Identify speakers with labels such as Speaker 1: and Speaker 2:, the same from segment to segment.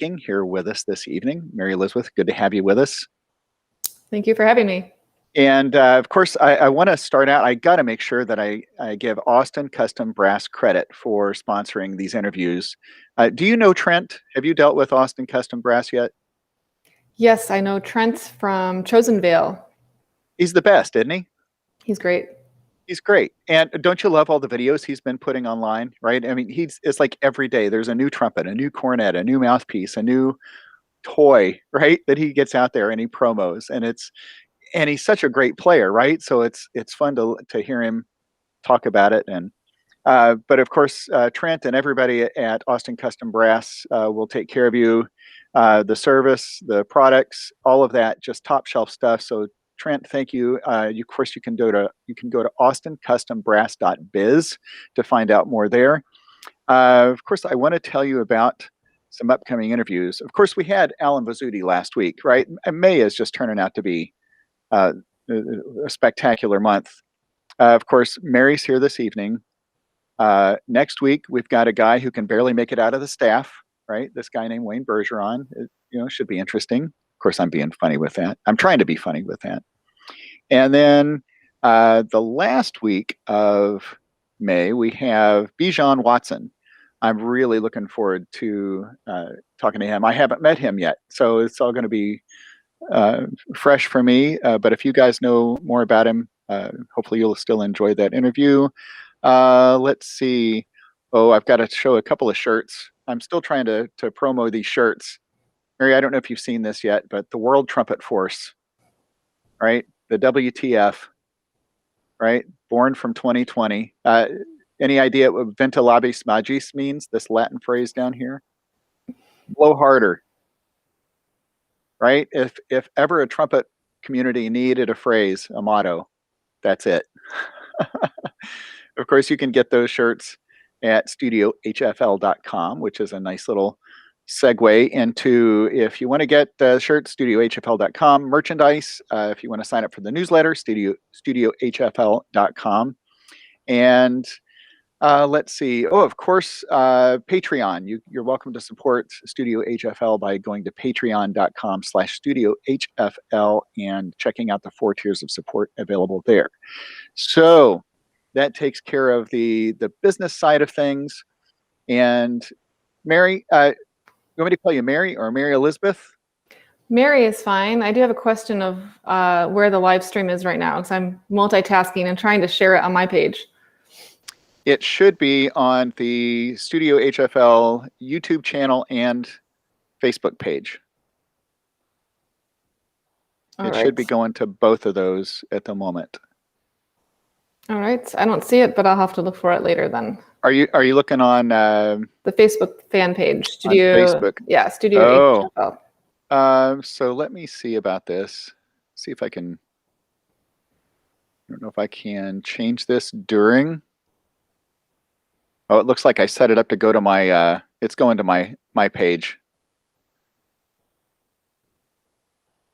Speaker 1: speaking here with us this evening. Mary Elizabeth, good to have you with us.
Speaker 2: Thank you for having me.
Speaker 1: And of course, I want to start out, I got to make sure that I give Austin Custom Brass credit for sponsoring these interviews. Do you know Trent? Have you dealt with Austin Custom Brass yet?
Speaker 2: Yes, I know Trent from Chosen Vale.
Speaker 1: He's the best, isn't he?
Speaker 2: He's great.
Speaker 1: He's great. And don't you love all the videos he's been putting online, right? I mean, it's like every day there's a new trumpet, a new cornet, a new mouthpiece, a new toy, right? That he gets out there and he promos. And he's such a great player, right? So it's fun to hear him talk about it. And but of course, Trent and everybody at Austin Custom Brass will take care of you. The service, the products, all of that, just top shelf stuff. So Trent, thank you. Of course, you can go to austincustombrass.biz to find out more there. Of course, I want to tell you about some upcoming interviews. Of course, we had Alan Vizzuti last week, right? And May is just turning out to be a spectacular month. Of course, Mary's here this evening. Next week, we've got a guy who can barely make it out of the staff, right? This guy named Wayne Bergeron. Should be interesting. Of course, I'm being funny with that. I'm trying to be funny with that. And then the last week of May, we have Bijan Watson. I'm really looking forward to talking to him. I haven't met him yet, so it's all going to be fresh for me. But if you guys know more about him, hopefully you'll still enjoy that interview. Let's see. Oh, I've got to show a couple of shirts. I'm still trying to promo these shirts. Mary, I don't know if you've seen this yet, but the World Trumpet Force, right? The WTF, right? Born from 2020. Any idea what ventilabis magis means, this Latin phrase down here? Blow harder, right? If ever a trumpet community needed a phrase, a motto, that's it. Of course, you can get those shirts at studiohfl.com, which is a nice little segue into, if you want to get the shirt, studiohfl.com, merchandise. If you want to sign up for the newsletter, studiohfl.com. And let's see. Oh, of course, Patreon. You're welcome to support Studio HFL by going to patreon.com/studiohfl and checking out the 4 tiers of support available there. So that takes care of the business side of things. And Mary, you want me to call you Mary or Mary Elizabeth?
Speaker 2: Mary is fine. I do have a question of where the live stream is right now, because I'm multitasking and trying to share it on my page.
Speaker 1: It should be on the Studio HFL YouTube channel and Facebook page. It should be going to both of those at the moment.
Speaker 2: All right. I don't see it, but I'll have to look for it later then.
Speaker 1: Are you looking on
Speaker 2: the Facebook fan page? Studio.
Speaker 1: On Facebook.
Speaker 2: Yeah, Studio HFL.
Speaker 1: So let me see about this. See if I can. I don't know if I can change this during. Oh, it looks like I set it up to go to my. It's going to my page.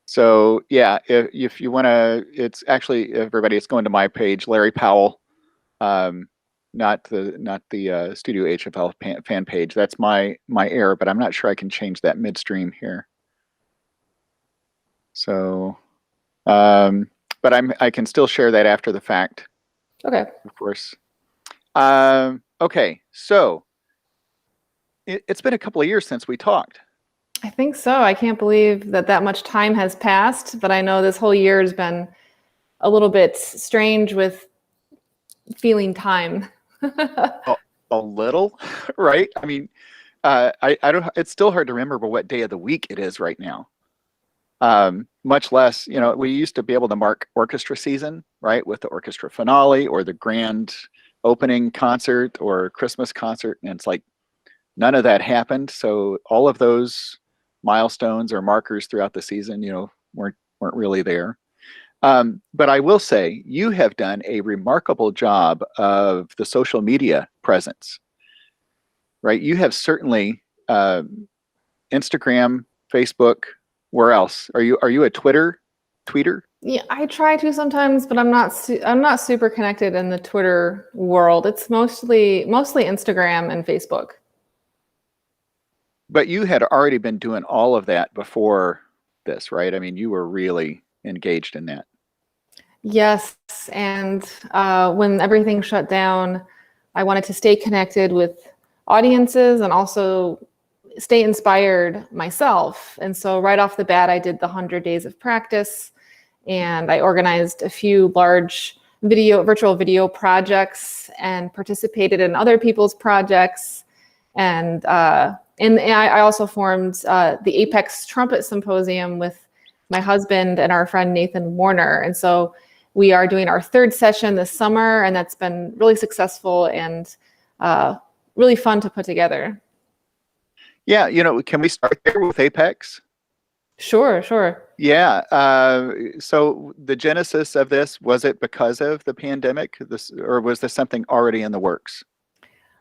Speaker 1: So yeah, if you want to, it's actually, everybody, it's going to my page, Larry Powell, not the Studio HFL fan page. That's my error, but I'm not sure I can change that midstream here. So, but I can still share that after the fact.
Speaker 2: Okay.
Speaker 1: Of course. Okay, so it's been a couple of years since we talked.
Speaker 2: I think so. I can't believe that much time has passed, but I know this whole year has been a little bit strange with feeling time.
Speaker 1: A little, right? I mean, I don't. It's still hard to remember what day of the week it is right now. Much less, we used to be able to mark orchestra season, right, with the orchestra finale or the grand opening concert or Christmas concert, and it's like none of that happened. So all of those milestones or markers throughout the season, weren't really there. But I will say you have done a remarkable job of the social media presence, right? You have certainly Instagram, Facebook. Where else are you? Are you a tweeter?
Speaker 2: Yeah, I try to sometimes, but I'm not super connected in the Twitter world. It's mostly Instagram and Facebook.
Speaker 1: But you had already been doing all of that before this, right? I mean, you were really engaged in that.
Speaker 2: Yes, and when everything shut down, I wanted to stay connected with audiences and also stay inspired myself. And so right off the bat, I did the 100 days of practice, and I organized a few large virtual video projects and participated in other people's projects. And I also formed the Apex Trumpet Symposium with my husband and our friend Nathan Warner. And so we are doing our third session this summer, and that's been really successful and really fun to put together.
Speaker 1: Yeah, can we start there with Apex?
Speaker 2: Sure, sure.
Speaker 1: Yeah. So the genesis of this, was it because of the pandemic, or was this something already in the works?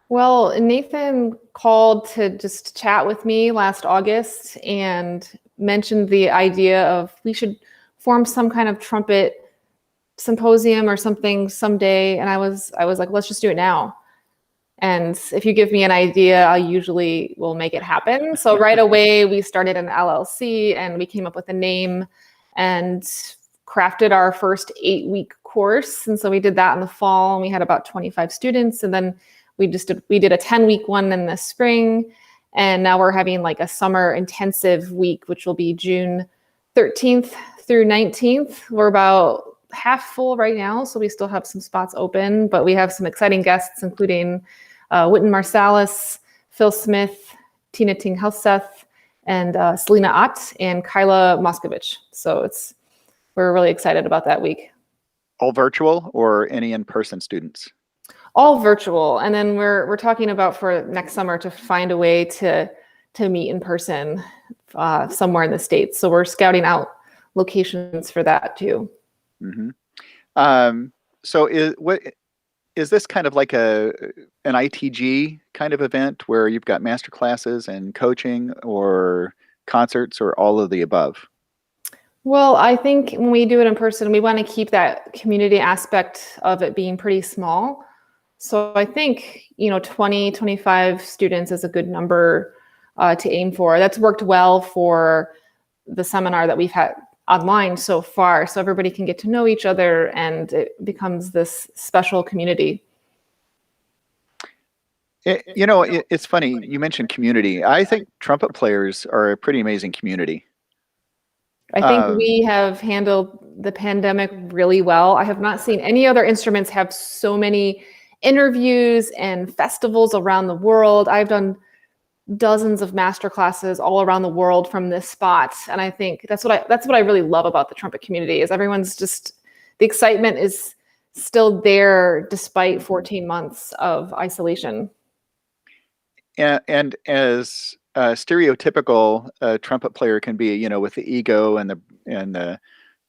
Speaker 2: Well, Nathan called to just chat with me last August and mentioned the idea of we should form some kind of trumpet symposium or something someday. And I was like, let's just do it now. And if you give me an idea, I usually will make it happen. So right away, we started an LLC and we came up with a name and crafted our first 8-week course. And so we did that in the fall, and we had about 25 students. And then we did a 10-week one in the spring. And now we're having like a summer intensive week, which will be June 13th through 19th. We're about half full right now, so we still have some spots open, but we have some exciting guests, including Wynton Marsalis, Phil Smith, Tina Ting Helseth, and Selena Ott and Kyla Moskovich. So we're really excited about that week.
Speaker 1: All virtual or any in-person students?
Speaker 2: All virtual, and then we're talking about for next summer to find a way to meet in person somewhere in the States. So we're scouting out locations for that too.
Speaker 1: Mm-hmm. So is this kind of like an ITG kind of event where you've got master classes and coaching or concerts or all of the above?
Speaker 2: Well, I think when we do it in person, we want to keep that community aspect of it being pretty small. So I think, 20, 25 students is a good number to aim for. That's worked well for the seminar that we've had online so far. So everybody can get to know each other and it becomes this special community.
Speaker 1: It's funny. You mentioned community. I think trumpet players are a pretty amazing community.
Speaker 2: I think we have handled the pandemic really well. I have not seen any other instruments have so many interviews and festivals around the world. I've done dozens of master classes all around the world from this spot, and I think that's what I really love about the trumpet community is everyone's just the excitement is still there despite 14 months of isolation.
Speaker 1: And as stereotypical a trumpet player can be, with the ego and the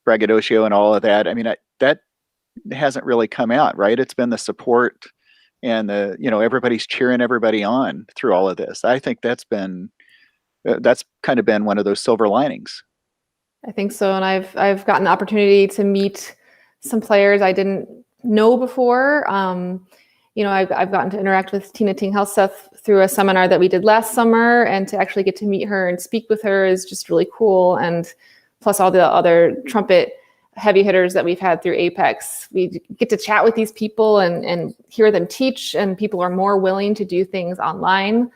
Speaker 1: braggadocio and all of that. I mean, that hasn't really come out, right? It's been the support and everybody's cheering everybody on through all of this. I think that's kind of been one of those silver linings.
Speaker 2: I think so, and I've gotten the opportunity to meet some players I didn't know before. I've gotten to interact with Tina Ting Helseth through a seminar that we did last summer, and to actually get to meet her and speak with her is just really cool. And plus all the other trumpet heavy hitters that we've had through Apex, we get to chat with these people and hear them teach, and people are more willing to do things online,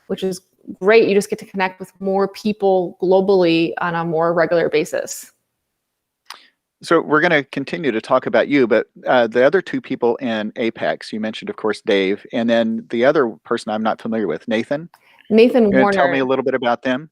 Speaker 2: which is great. You just get to connect with more people globally on a more regular basis.
Speaker 1: So we're going to continue to talk about you, but the other two people in Apex, you mentioned, of course, Dave, and then the other person I'm not familiar with, Nathan.
Speaker 2: Nathan Warner.
Speaker 1: Tell me a little bit about them.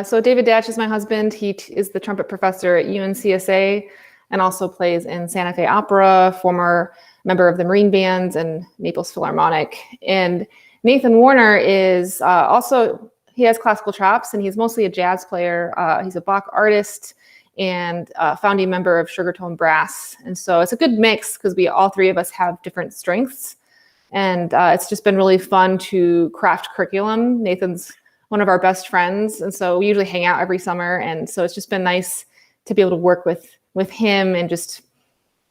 Speaker 2: So David Datch is my husband. He is the trumpet professor at UNCSA and also plays in Santa Fe Opera, former member of the Marine Bands and Naples Philharmonic. And Nathan Warner is he has classical chops, and he's mostly a jazz player. He's a Bach artist and founding member of Sugartone Brass. And so it's a good mix because all three of us have different strengths. And it's just been really fun to craft curriculum. Nathan's one of our best friends, and so we usually hang out every summer. And so it's just been nice to be able to work with him and just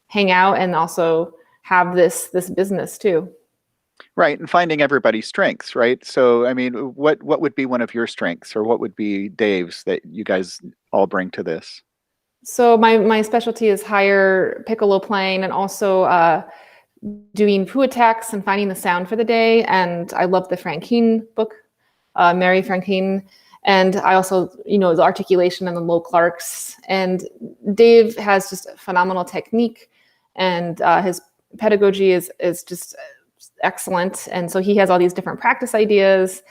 Speaker 2: hang out and also have this business too.
Speaker 1: Right, and finding everybody's strengths, right? So, I mean, what would be one of your strengths, or what would be Dave's that you guys all bring to this?
Speaker 2: So my specialty is higher piccolo playing and also doing fu attacks and finding the sound for the day. And I love the Frankine book, Mary Frankine. And I also, the articulation and the low Clarks. And Dave has just phenomenal technique, and his pedagogy is just excellent. And so he has all these different practice ideas.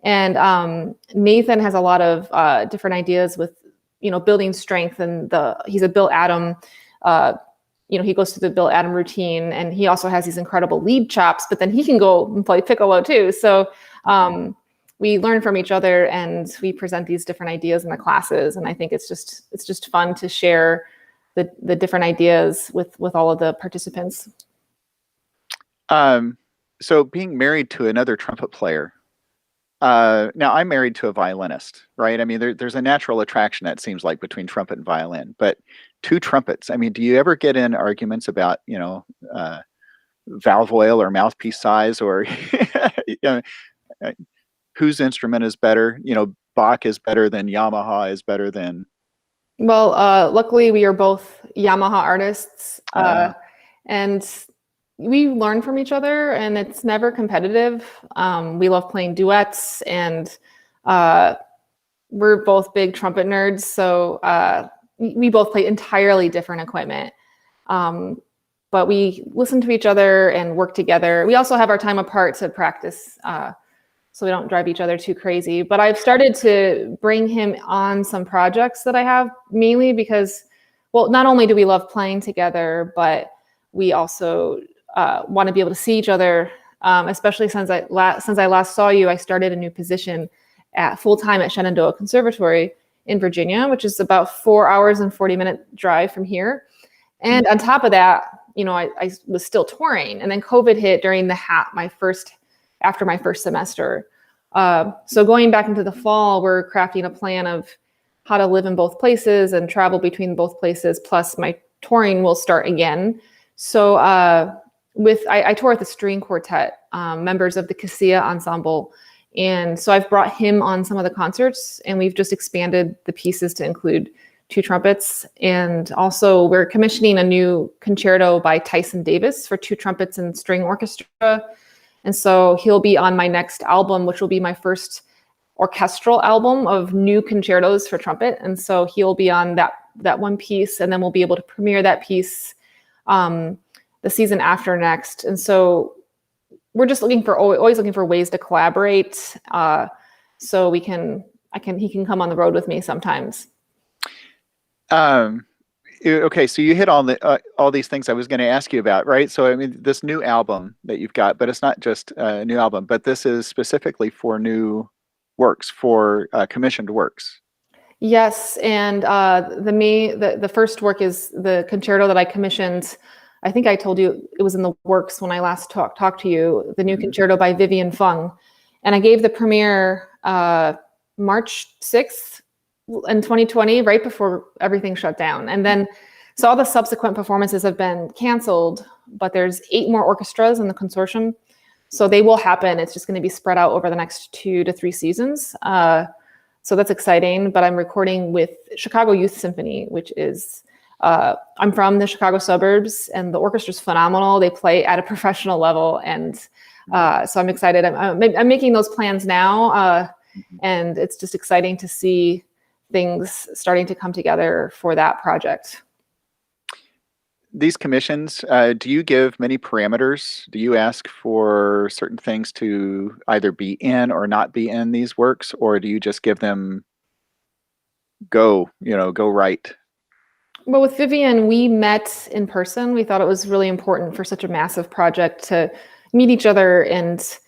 Speaker 2: And Nathan has a lot of different ideas with, building strength, and he's a Bill Adam. He goes through the Bill Adam routine, and he also has these incredible lead chops, but then he can go and play piccolo too. So we learn from each other, and we present these different ideas in the classes. And I think it's just fun to share the different ideas with all of the participants.
Speaker 1: So being married to another trumpet player, now I'm married to a violinist, right? I mean, there's a natural attraction, that seems like, between trumpet and violin, but two trumpets. I mean, do you ever get in arguments about, valve oil or mouthpiece size, or uh, whose instrument is better? Bach is better than Yamaha is better than.
Speaker 2: Well, luckily we are both Yamaha artists, and we learn from each other, and it's never competitive. We love playing duets, and we're both big trumpet nerds. So we both play entirely different equipment. But we listen to each other and work together. We also have our time apart to practice, so we don't drive each other too crazy. But I've started to bring him on some projects that I have, mainly because, well, not only do we love playing together, but we also want to be able to see each other, especially since I last saw you. I started a new position at full-time at Shenandoah Conservatory in Virginia, which is about 4 hours and 40-minute drive from here. And on top of that, I was still touring, and then COVID hit during after my first semester. So going back into the fall, we're crafting a plan of how to live in both places and travel between both places. Plus my touring will start again. So I tour with the string quartet, members of the Cassia Ensemble. And so I've brought him on some of the concerts, and we've just expanded the pieces to include two trumpets. And also we're commissioning a new concerto by Tyson Davis for two trumpets and string orchestra. And so he'll be on my next album, which will be my first orchestral album of new concertos for trumpet. And so he'll be on that one piece, and then we'll be able to premiere that piece the season after next. And so we're just always looking for ways to collaborate, so he can come on the road with me sometimes.
Speaker 1: Okay, so you hit on all these things I was going to ask you about, right? So I mean, this new album that you've got, but it's not just a new album, but this is specifically for new works, for commissioned works.
Speaker 2: Yes, and the first work is the concerto that I commissioned. I think I told you it was in the works when I last talked to you, the new concerto by Vivian Fung. And I gave the premiere March 6th in 2020, right before everything shut down. And then, so all the subsequent performances have been canceled, but there's 8 more orchestras in the consortium. So they will happen. It's just going to be spread out over the next 2 to 3 seasons. So that's exciting. But I'm recording with Chicago Youth Symphony, which is, I'm from the Chicago suburbs, and the orchestra's phenomenal. They play at a professional level. And so I'm excited. I'm making those plans now. And it's just exciting to see things starting to come together for that project.
Speaker 1: These commissions, do you give many parameters? Do you ask for certain things to either be in or not be in these works, or do you just give them go right?
Speaker 2: Well, with Vivian, we met in person. We thought it was really important for such a massive project to meet each other and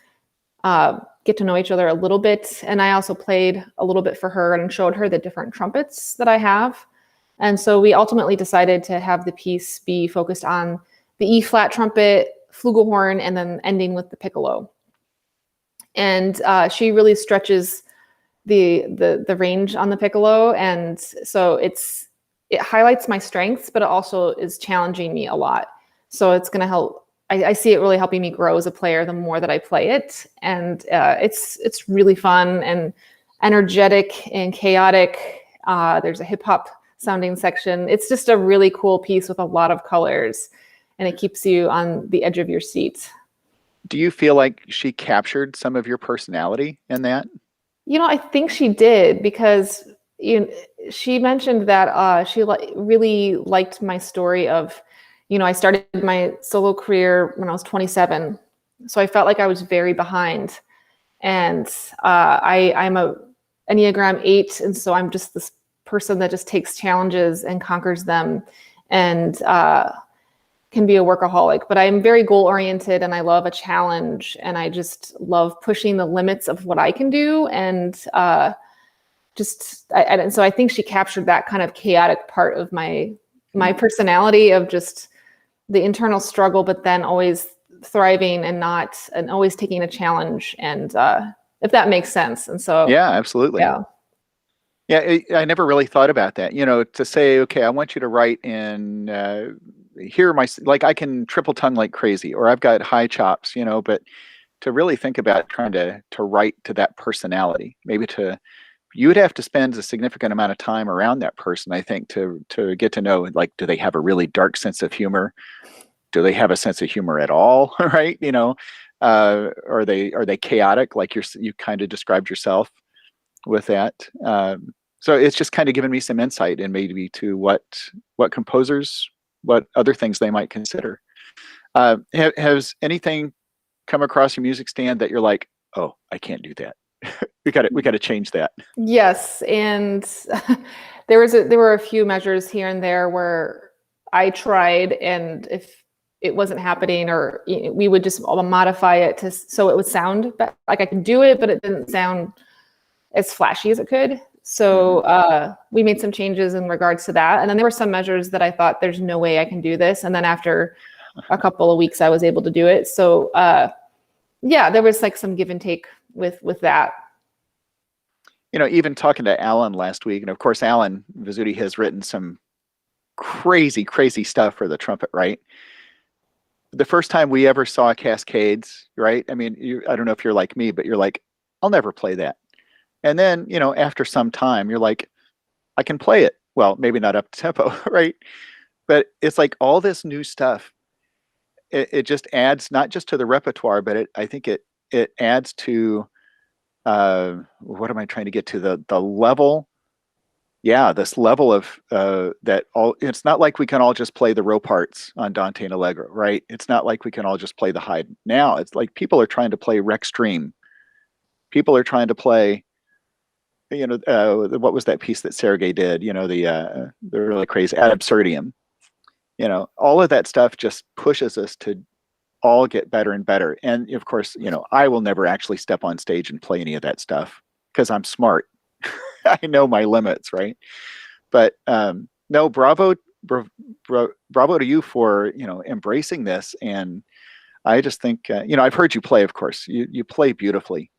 Speaker 2: get to know each other a little bit. And I also played a little bit for her and showed her the different trumpets that I have. And so we ultimately decided to have the piece be focused on the E flat trumpet, flugelhorn, and then ending with the piccolo. And she really stretches the range on the piccolo. And so it highlights my strengths, but it also is challenging me a lot. So it's going to help. I see it really helping me grow as a player the more that I play it. And it's really fun and energetic and chaotic. There's a hip hop sounding section. It's just a really cool piece with a lot of colors, and it keeps you on the edge of your seat.
Speaker 1: Do you feel like she captured some of your personality in that?
Speaker 2: I think she did because she mentioned that she really liked my story of, I started my solo career when I was 27, so I felt like I was very behind, and I'm a Enneagram 8, and so I'm just this person that just takes challenges and conquers them, and can be a workaholic. But I'm very goal oriented, and I love a challenge, and I just love pushing the limits of what I can do, and so I think she captured that kind of chaotic part of my personality of just the internal struggle, but then always thriving and always taking a challenge, and if that makes sense. And so
Speaker 1: Yeah, absolutely.
Speaker 2: yeah.
Speaker 1: Yeah, I never really thought about that. To say, okay, I want you to write in here are my, like, I can triple tongue like crazy, or I've got high chops, but to really think about trying to write to that personality, maybe you would have to spend a significant amount of time around that person, I think, to get to know, like, do they have a really dark sense of humor? Do they have a sense of humor at all? Right? Are they chaotic, like you kind of described yourself with that? So it's just kind of given me some insight and maybe to what composers, what other things they might consider. Has anything come across your music stand that you're like, oh, I can't do that? we got to change that.
Speaker 2: Yes, and there were a few measures here and there where I tried, and if it wasn't happening, or we would just modify it so it would sound like I could do it, but it didn't sound as flashy as it could. So we made some changes in regards to that, and then there were some measures that I thought, there's no way I can do this, and then after a couple of weeks, I was able to do it. So yeah, there was like some give and take with that.
Speaker 1: Even talking to Alan last week, and of course, Alan Vizzuti has written some crazy, crazy stuff for the trumpet, right? The first time we ever saw Cascades, right? I mean, I don't know if you're like me, but you're like, I'll never play that. And then, after some time, you're like, I can play it. Well, maybe not up tempo, right? But it's like all this new stuff. It just adds not just to the repertoire, but I think it adds to what am I trying to get to, the level? Yeah, this level of that all. It's not like we can all just play the row parts on Dante and Allegro, right? It's not like we can all just play the Haydn. Now it's like people are trying to play Rextreme. People are trying to play. What was that piece that Sergei did? The really crazy Ad Absurdum. All of that stuff just pushes us to all get better and better. And of course, I will never actually step on stage and play any of that stuff because I'm smart. I know my limits, right? But no, bravo to you for embracing this. And I just think I've heard you play. Of course, you play beautifully.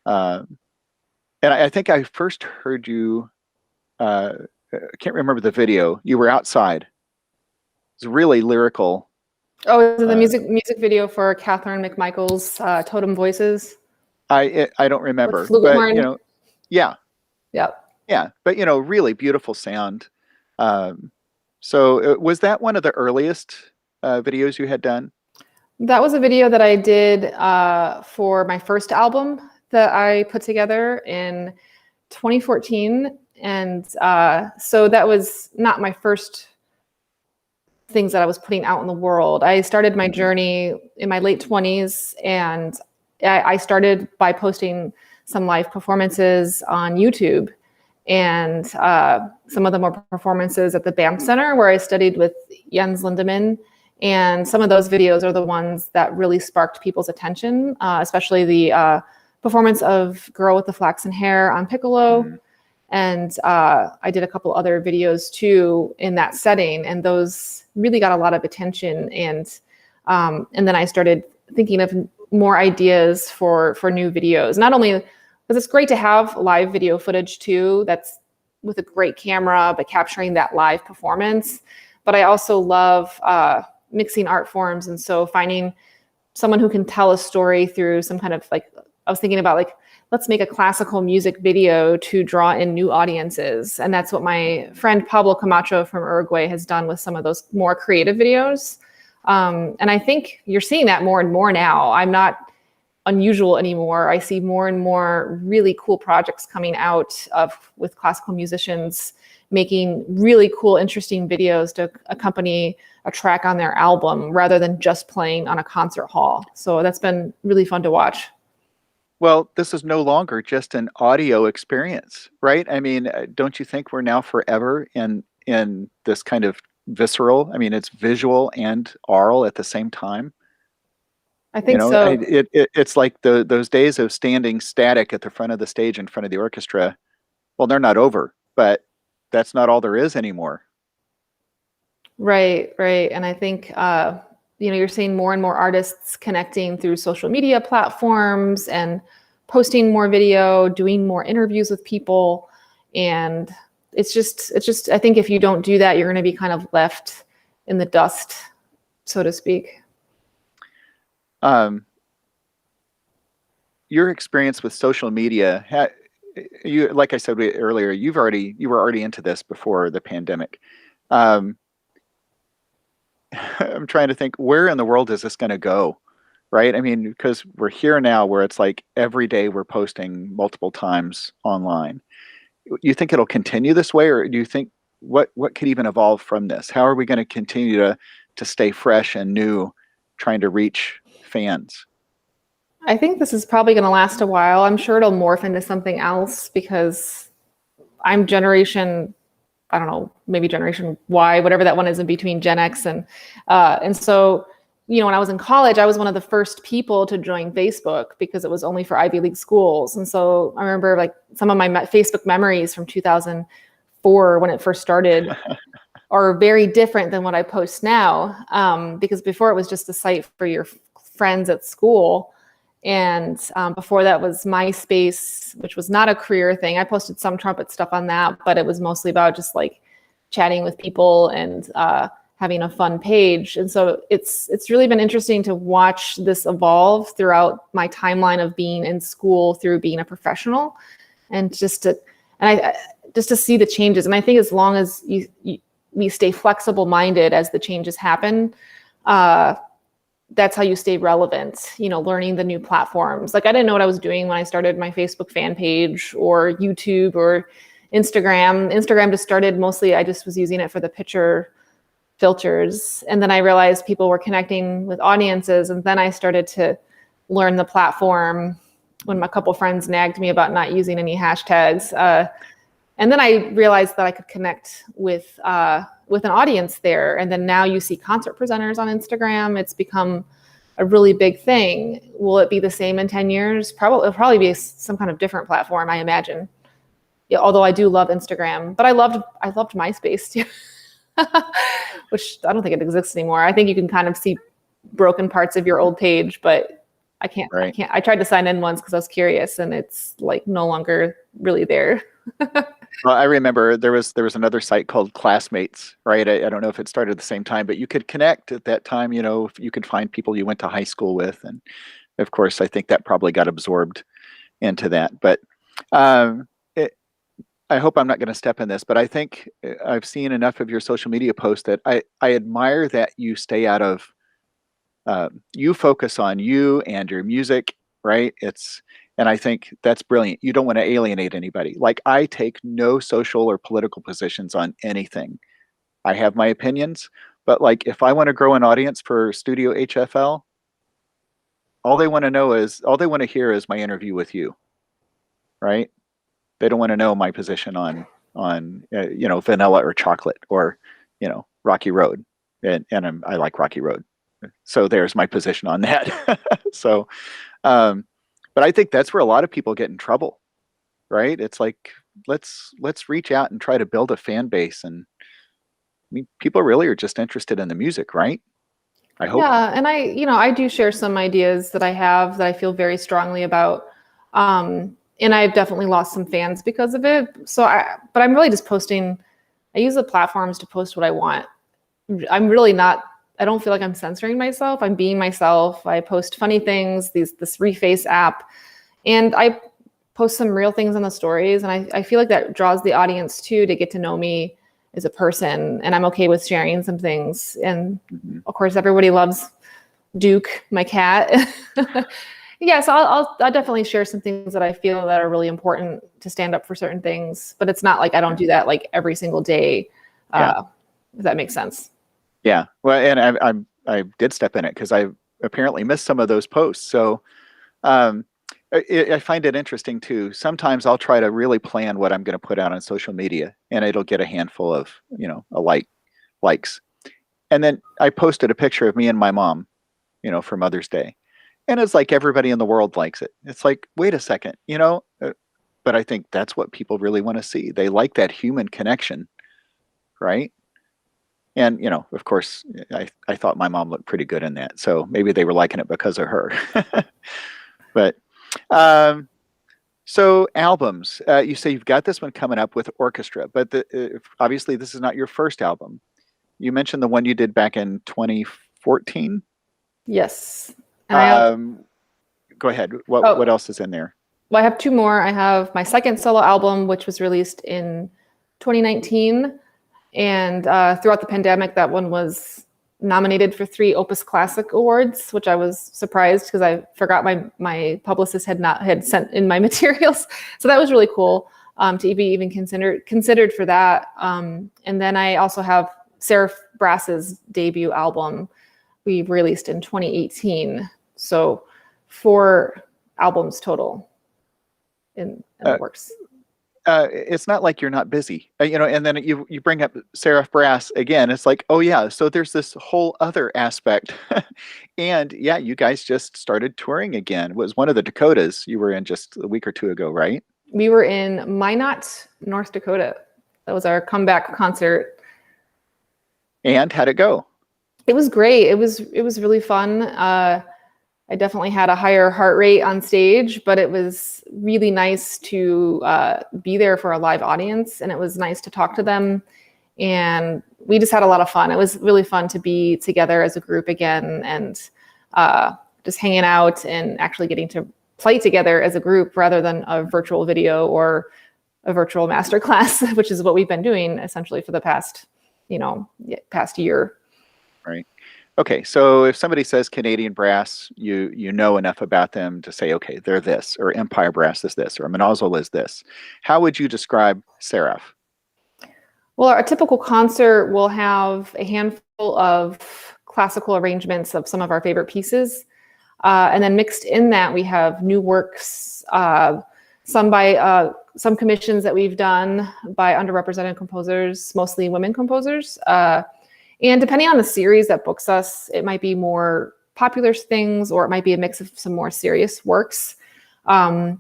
Speaker 1: And I think I first heard you. I can't remember the video. You were outside. It's really lyrical.
Speaker 2: Oh, the music video for Catherine McMichael's Totem Voices.
Speaker 1: I don't remember,
Speaker 2: with
Speaker 1: but yeah,
Speaker 2: yeah.
Speaker 1: But really beautiful sound. So was that one of the earliest videos you had done?
Speaker 2: That was a video that I did for my first album that I put together in 2014, and so that was not my first things that I was putting out in the world. I started my journey in my late 20s, and I started by posting some live performances on YouTube, and some of them were performances at the BAM Center where I studied with Jens Lindemann. And some of those videos are the ones that really sparked people's attention, especially the performance of Girl with the Flaxen Hair on piccolo. Mm-hmm. And I did a couple other videos too in that setting, and those really got a lot of attention. And then I started thinking of more ideas for new videos. Not only because it's great to have live video footage too, that's with a great camera, but capturing that live performance. But I also love mixing art forms. And so finding someone who can tell a story through some kind of like, I was thinking about like, let's make a classical music video to draw in new audiences. And that's what my friend Pablo Camacho from Uruguay has done with some of those more creative videos. And I think you're seeing that more and more now. I'm not unusual anymore. I see more and more really cool projects coming out with classical musicians making really cool, interesting videos to accompany a track on their album rather than just playing on a concert hall. So that's been really fun to watch.
Speaker 1: Well, this is no longer just an audio experience, right? I mean, don't you think we're now forever in this kind of visceral? I mean, it's visual and aural at the same time.
Speaker 2: I think so.
Speaker 1: It's like those days of standing static at the front of the stage in front of the orchestra. Well, they're not over, but that's not all there is anymore.
Speaker 2: Right, right. And I think, you're seeing more and more artists connecting through social media platforms and posting more video, doing more interviews with people. And it's just, I think if you don't do that, you're going to be kind of left in the dust, so to speak.
Speaker 1: Your experience with social media, like I said earlier, you were already into this before the pandemic. I'm trying to think, where in the world is this going to go, right? I mean, because we're here now where it's like every day we're posting multiple times online. You think it'll continue this way, or do you think what could even evolve from this? How are we going to continue to stay fresh and new, trying to reach fans?
Speaker 2: I think this is probably going to last a while. I'm sure it'll morph into something else because I'm generation, I don't know, maybe generation Y, whatever that one is in between Gen X and so, when I was in college, I was one of the first people to join Facebook because it was only for Ivy League schools. And so I remember like some of my Facebook memories from 2004 when it first started are very different than what I post now, because before it was just a site for your friends at school. And before that was MySpace, which was not a career thing. I posted some trumpet stuff on that, but it was mostly about just like chatting with people and having a fun page. And so it's really been interesting to watch this evolve throughout my timeline of being in school through being a professional, and just to see the changes. And I think as long as we stay flexible minded as the changes happen, that's how you stay relevant, learning the new platforms. Like I didn't know what I was doing when I started my Facebook fan page or YouTube or Instagram. Instagram just started mostly, I just was using it for the picture filters. And then I realized people were connecting with audiences. And then I started to learn the platform when a couple friends nagged me about not using any hashtags. And then I realized that I could connect with an audience there. And then now you see concert presenters on Instagram. It's become a really big thing. Will it be the same in 10 years? Probably. It'll probably be some kind of different platform, I imagine. Yeah, although I do love Instagram, but I loved MySpace too, which I don't think it exists anymore. I think you can kind of see broken parts of your old page, but I can't. Right. I can't. I tried to sign in once because I was curious, and it's like no longer really there.
Speaker 1: Well, I remember there was another site called Classmates, right? I don't know if it started at the same time, but you could connect at that time. If you could find people you went to high school with, and of course, I think that probably got absorbed into that. But I hope I'm not going to step in this, but I think I've seen enough of your social media posts that I admire that you stay out of. You focus on you and your music, right? And I think that's brilliant. You don't want to alienate anybody. Like I take no social or political positions on anything. I have my opinions, but like if I want to grow an audience for Studio HFL, all they want to hear is my interview with you, right? They don't want to know my position on vanilla or chocolate or Rocky Road, and I like Rocky Road, so there's my position on that. So. But I think that's where a lot of people get in trouble, right? It's like let's reach out and try to build a fan base, and I mean, people really are just interested in the music, right? I hope.
Speaker 2: Yeah, and I do share some ideas that I have that I feel very strongly about, and I've definitely lost some fans because of it. But I'm really just posting. I use the platforms to post what I want. I'm really not I don't feel like I'm censoring myself. I'm being myself. I post funny things, this Reface app, and I post some real things on the stories. And I feel like that draws the audience too, to get to know me as a person. And I'm okay with sharing some things. And of course, everybody loves Duke, my cat. Yeah, so I'll definitely share some things that I feel that are really important to stand up for certain things, but it's not like I don't do that like every single day.
Speaker 1: Yeah.
Speaker 2: If that makes sense.
Speaker 1: Yeah. Well, and I did step in it because I apparently missed some of those posts. So I find it interesting too. Sometimes I'll try to really plan what I'm going to put out on social media, and it'll get a handful of likes. And then I posted a picture of me and my mom, for Mother's Day. And it's like everybody in the world likes it. It's like, wait a second, but I think that's what people really want to see. They like that human connection, right? And, of course, I thought my mom looked pretty good in that. So maybe they were liking it because of her. But so albums, you say you've got this one coming up with orchestra, but obviously this is not your first album. You mentioned the one you did back in 2014.
Speaker 2: Yes. And
Speaker 1: go ahead. What else is in there?
Speaker 2: Well, I have two more. I have my second solo album, which was released in 2019. And throughout the pandemic, that one was nominated for 3 Opus Classic Awards, which I was surprised because I forgot my publicist had sent in my materials. So that was really cool to be even considered for that. And then I also have Seraph Brass's debut album we released in 2018. So 4 albums total in the works.
Speaker 1: It's not like you're not busy, and then you bring up Seraph Brass again. It's like, oh yeah, so there's this whole other aspect. And yeah, you guys just started touring again. It was one of the Dakotas you were in just a week or 2 ago, right?
Speaker 2: We were in Minot, North Dakota. That was our comeback concert.
Speaker 1: And how'd it go?
Speaker 2: It was great. It was really fun. I definitely had a higher heart rate on stage, but it was really nice to be there for a live audience, and it was nice to talk to them. And we just had a lot of fun. It was really fun to be together as a group again, and just hanging out and actually getting to play together as a group rather than a virtual video or a virtual masterclass, which is what we've been doing essentially for the past year.
Speaker 1: Right. Okay, so if somebody says Canadian Brass, you know enough about them to say, okay, they're this, or Empire Brass is this, or Monozzle is this. How would you describe Seraph?
Speaker 2: Well, our typical concert will have a handful of classical arrangements of some of our favorite pieces. And then mixed in that, we have new works, some by some commissions that we've done by underrepresented composers, mostly women composers. And depending on the series that books us, it might be more popular things, or it might be a mix of some more serious works. So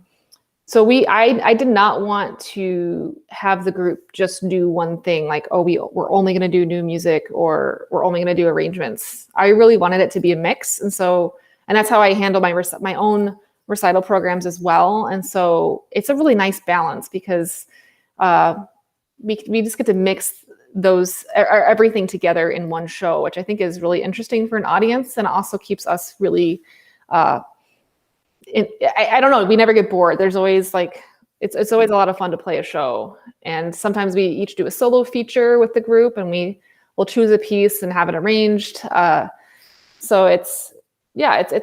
Speaker 2: I did not want to have the group just do one thing, like, oh, we're only going to do new music, or we're only going to do arrangements. I really wanted it to be a mix. And that's how I handle my own recital programs as well. And so it's a really nice balance because we just get to mix everything together in one show, which I think is really interesting for an audience, and it also keeps us really I don't know, we never get bored. There's always it's always a lot of fun to play a show, and sometimes we each do a solo feature with the group, and we'll choose a piece and have it arranged. So it's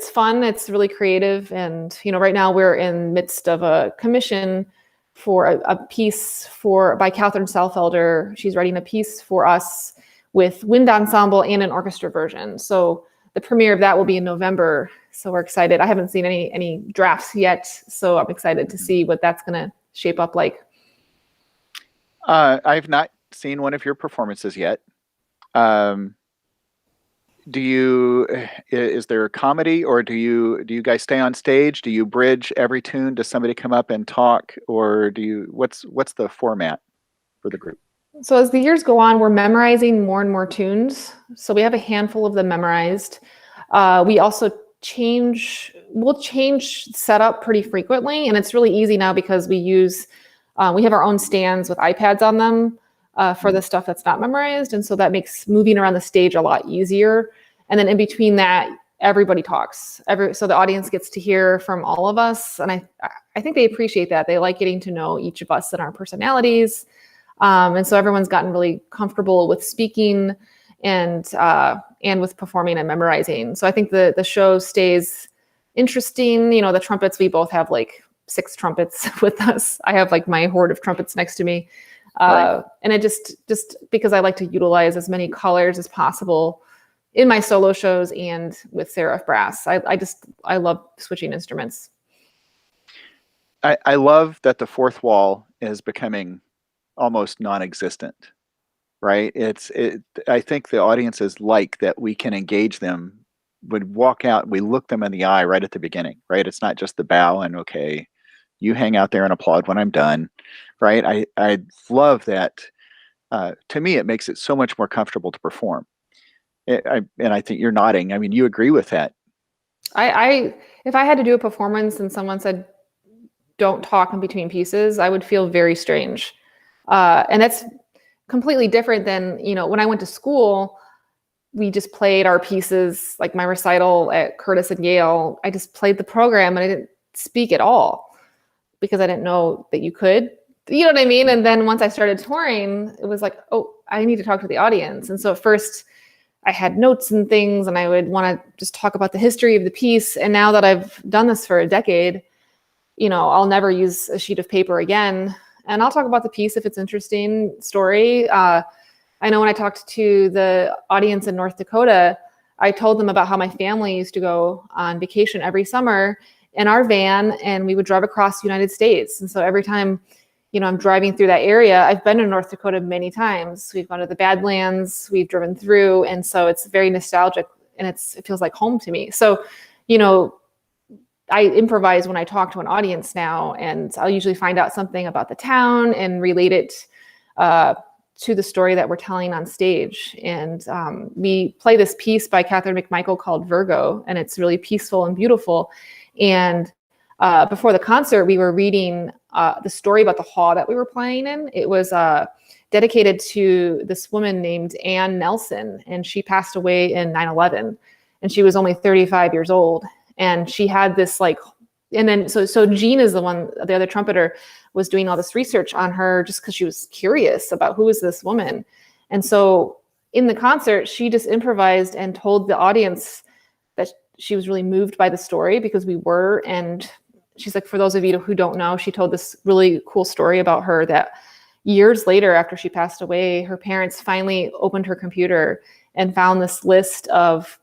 Speaker 2: fun, it's really creative, and right now we're in midst of a commission for a piece by Catherine Salfelder. She's writing a piece for us with wind ensemble and an orchestra version. So the premiere of that will be in November. So we're excited. I haven't seen any drafts yet, so I'm excited to see what that's going to shape up like.
Speaker 1: I've not seen one of your performances yet. Is there a comedy, or do you guys stay on stage? Do you bridge every tune? Does somebody come up and talk, or what's the format for the group?
Speaker 2: So as the years go on, we're memorizing more and more tunes. So we have a handful of them memorized. We also we'll change setup pretty frequently, and it's really easy now because we have our own stands with iPads on them for the stuff that's not memorized, and so that makes moving around the stage a lot easier. And then in between that, everybody talks. So the audience gets to hear from all of us. And I think they appreciate that. They like getting to know each of us and our personalities. And so everyone's gotten really comfortable with speaking and with performing and memorizing. So I think the show stays interesting. You know, the trumpets, we both have like 6 trumpets with us. I have like my hoard of trumpets next to me.
Speaker 1: Right.
Speaker 2: And it just because I like to utilize as many colors as possible in my solo shows and with Seraph Brass. I love switching instruments.
Speaker 1: I love that the fourth wall is becoming almost non-existent, right? I think the audiences like that we can engage them, would walk out, we look them in the eye right at the beginning, right? It's not just the bow and okay, you hang out there and applaud when I'm done, right? I love that. To me, it makes it so much more comfortable to perform. And I think you're nodding. I mean, you agree with that.
Speaker 2: I if I had to do a performance and someone said don't talk in between pieces, I would feel very strange. And that's completely different than, you know, when I went to school, we just played our pieces, like my recital at Curtis and Yale. I just played the program and I didn't speak at all because I didn't know that you could. You know what I mean? And then once I started touring, it was like, oh, I need to talk to the audience. And so at first I had notes and things and I would want to just talk about the history of the piece. And now that I've done this for a decade, you know, I'll never use a sheet of paper again. And I'll talk about the piece if it's interesting story. I know when I talked to the audience in North Dakota, I told them about how my family used to go on vacation every summer in our van and we would drive across the United States. And so every time, you know, I'm driving through that area, I've been to North Dakota many times. We've gone to the Badlands, we've driven through. And so it's very nostalgic and it feels like home to me. So, you know, I improvise when I talk to an audience now, and I'll usually find out something about the town and relate it to the story that we're telling on stage. And we play this piece by Catherine McMichael called Virgo, and it's really peaceful and beautiful. And before the concert, we were reading the story about the hall that we were playing in. It was dedicated to this woman named Ann Nelson, and she passed away in 9/11, and she was only 35 years old. And she had this like, and then so Jean is the one, the other trumpeter, was doing all this research on her just because she was curious about who is this woman. And so in the concert, she just improvised and told the audience that she was really moved by the story because we were. And she's like, for those of you who don't know, she told this really cool story about her that years later, after she passed away, her parents finally opened her computer and found this list of,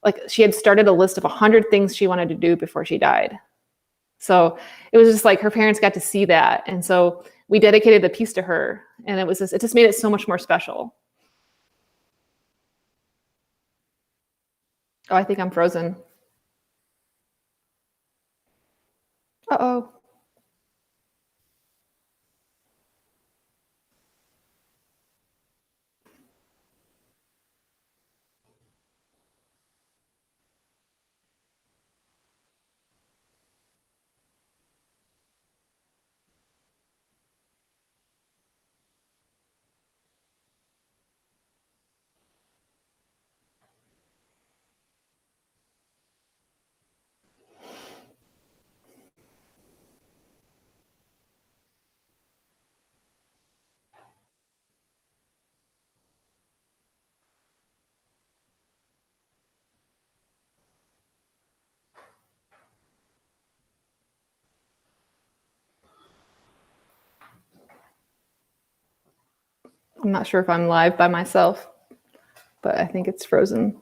Speaker 2: like, she had started a list of 100 things she wanted to do before she died. So it was just like her parents got to see that. And so we dedicated the piece to her. And it just made it so much more special. Oh, I think I'm frozen. Uh-oh. I'm not sure if I'm live by myself, but I think it's frozen.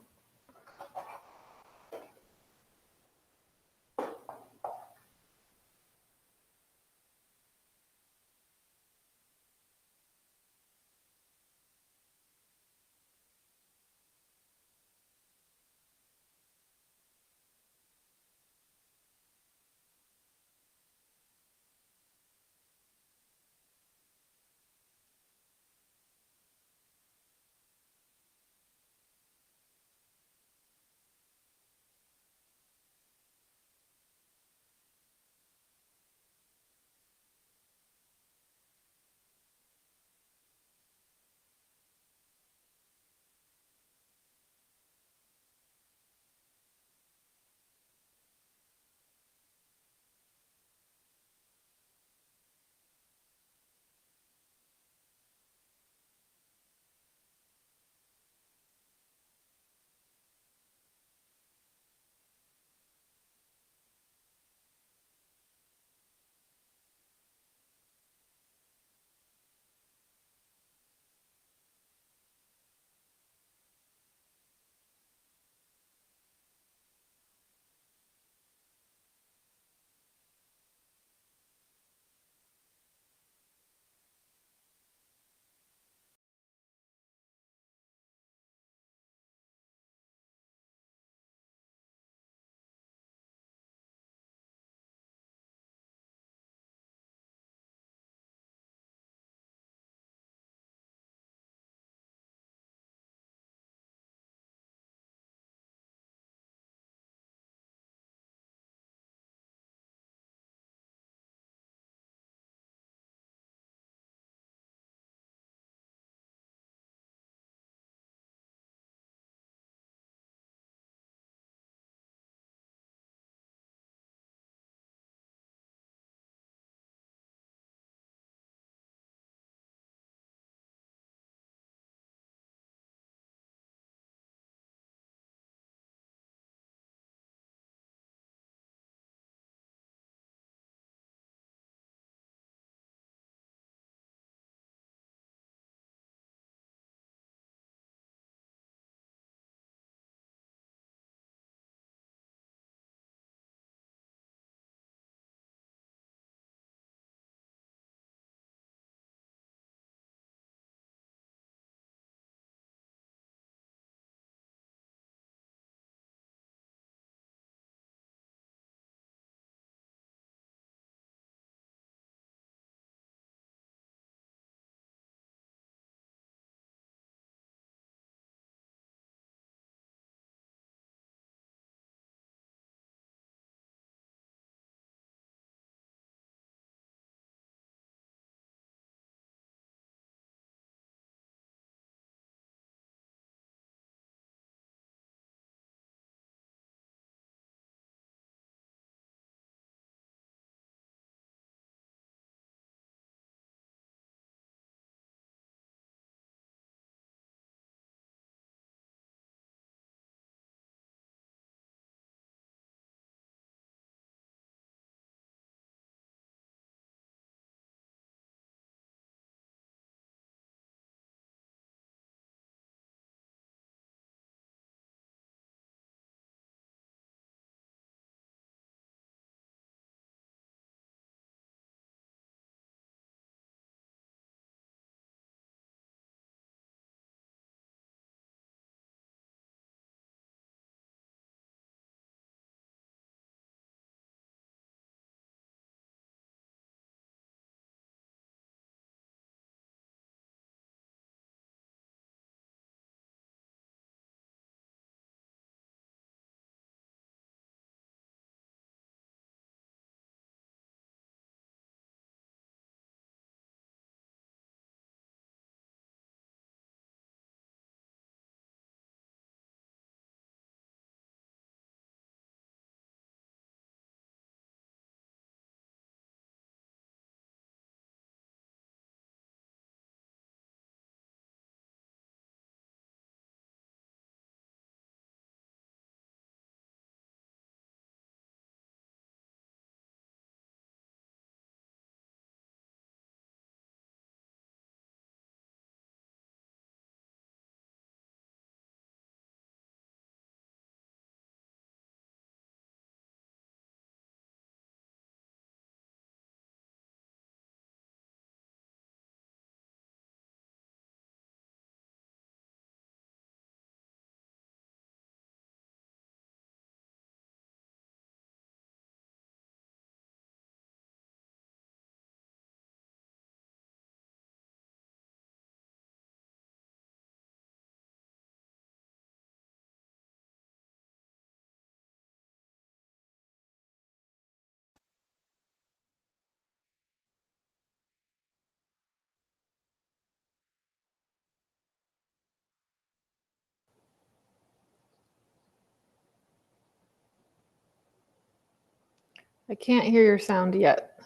Speaker 2: I can't hear your sound yet.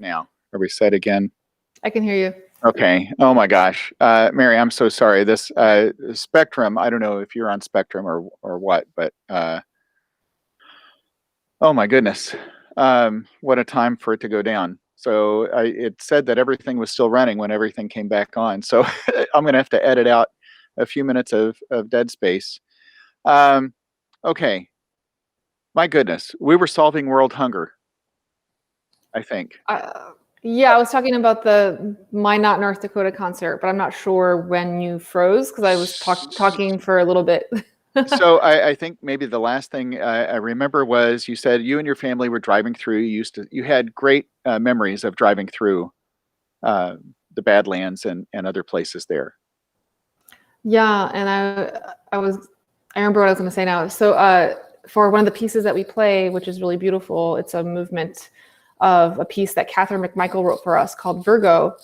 Speaker 1: Now, are we set again?
Speaker 2: I can hear you.
Speaker 1: Okay. Oh my gosh. Mary, I'm so sorry. This Spectrum, I don't know if you're on Spectrum or what, but oh my goodness. What a time for it to go down. So it said that everything was still running when everything came back on. So I'm going to have to edit out a few minutes of dead space. Okay. My goodness. We were solving world hunger, I think.
Speaker 2: Yeah, I was talking about the My Not North Dakota concert, but I'm not sure when you froze because I was talking for a little bit.
Speaker 1: So I think maybe the last thing I remember was you said you and your family were driving through. You had great memories of driving through uh, the Badlands and other places there.
Speaker 2: Yeah, and I remember what I was going to say now. So for one of the pieces that we play, which is really beautiful, it's a movement of a piece that Catherine McMichael wrote for us called Virgo.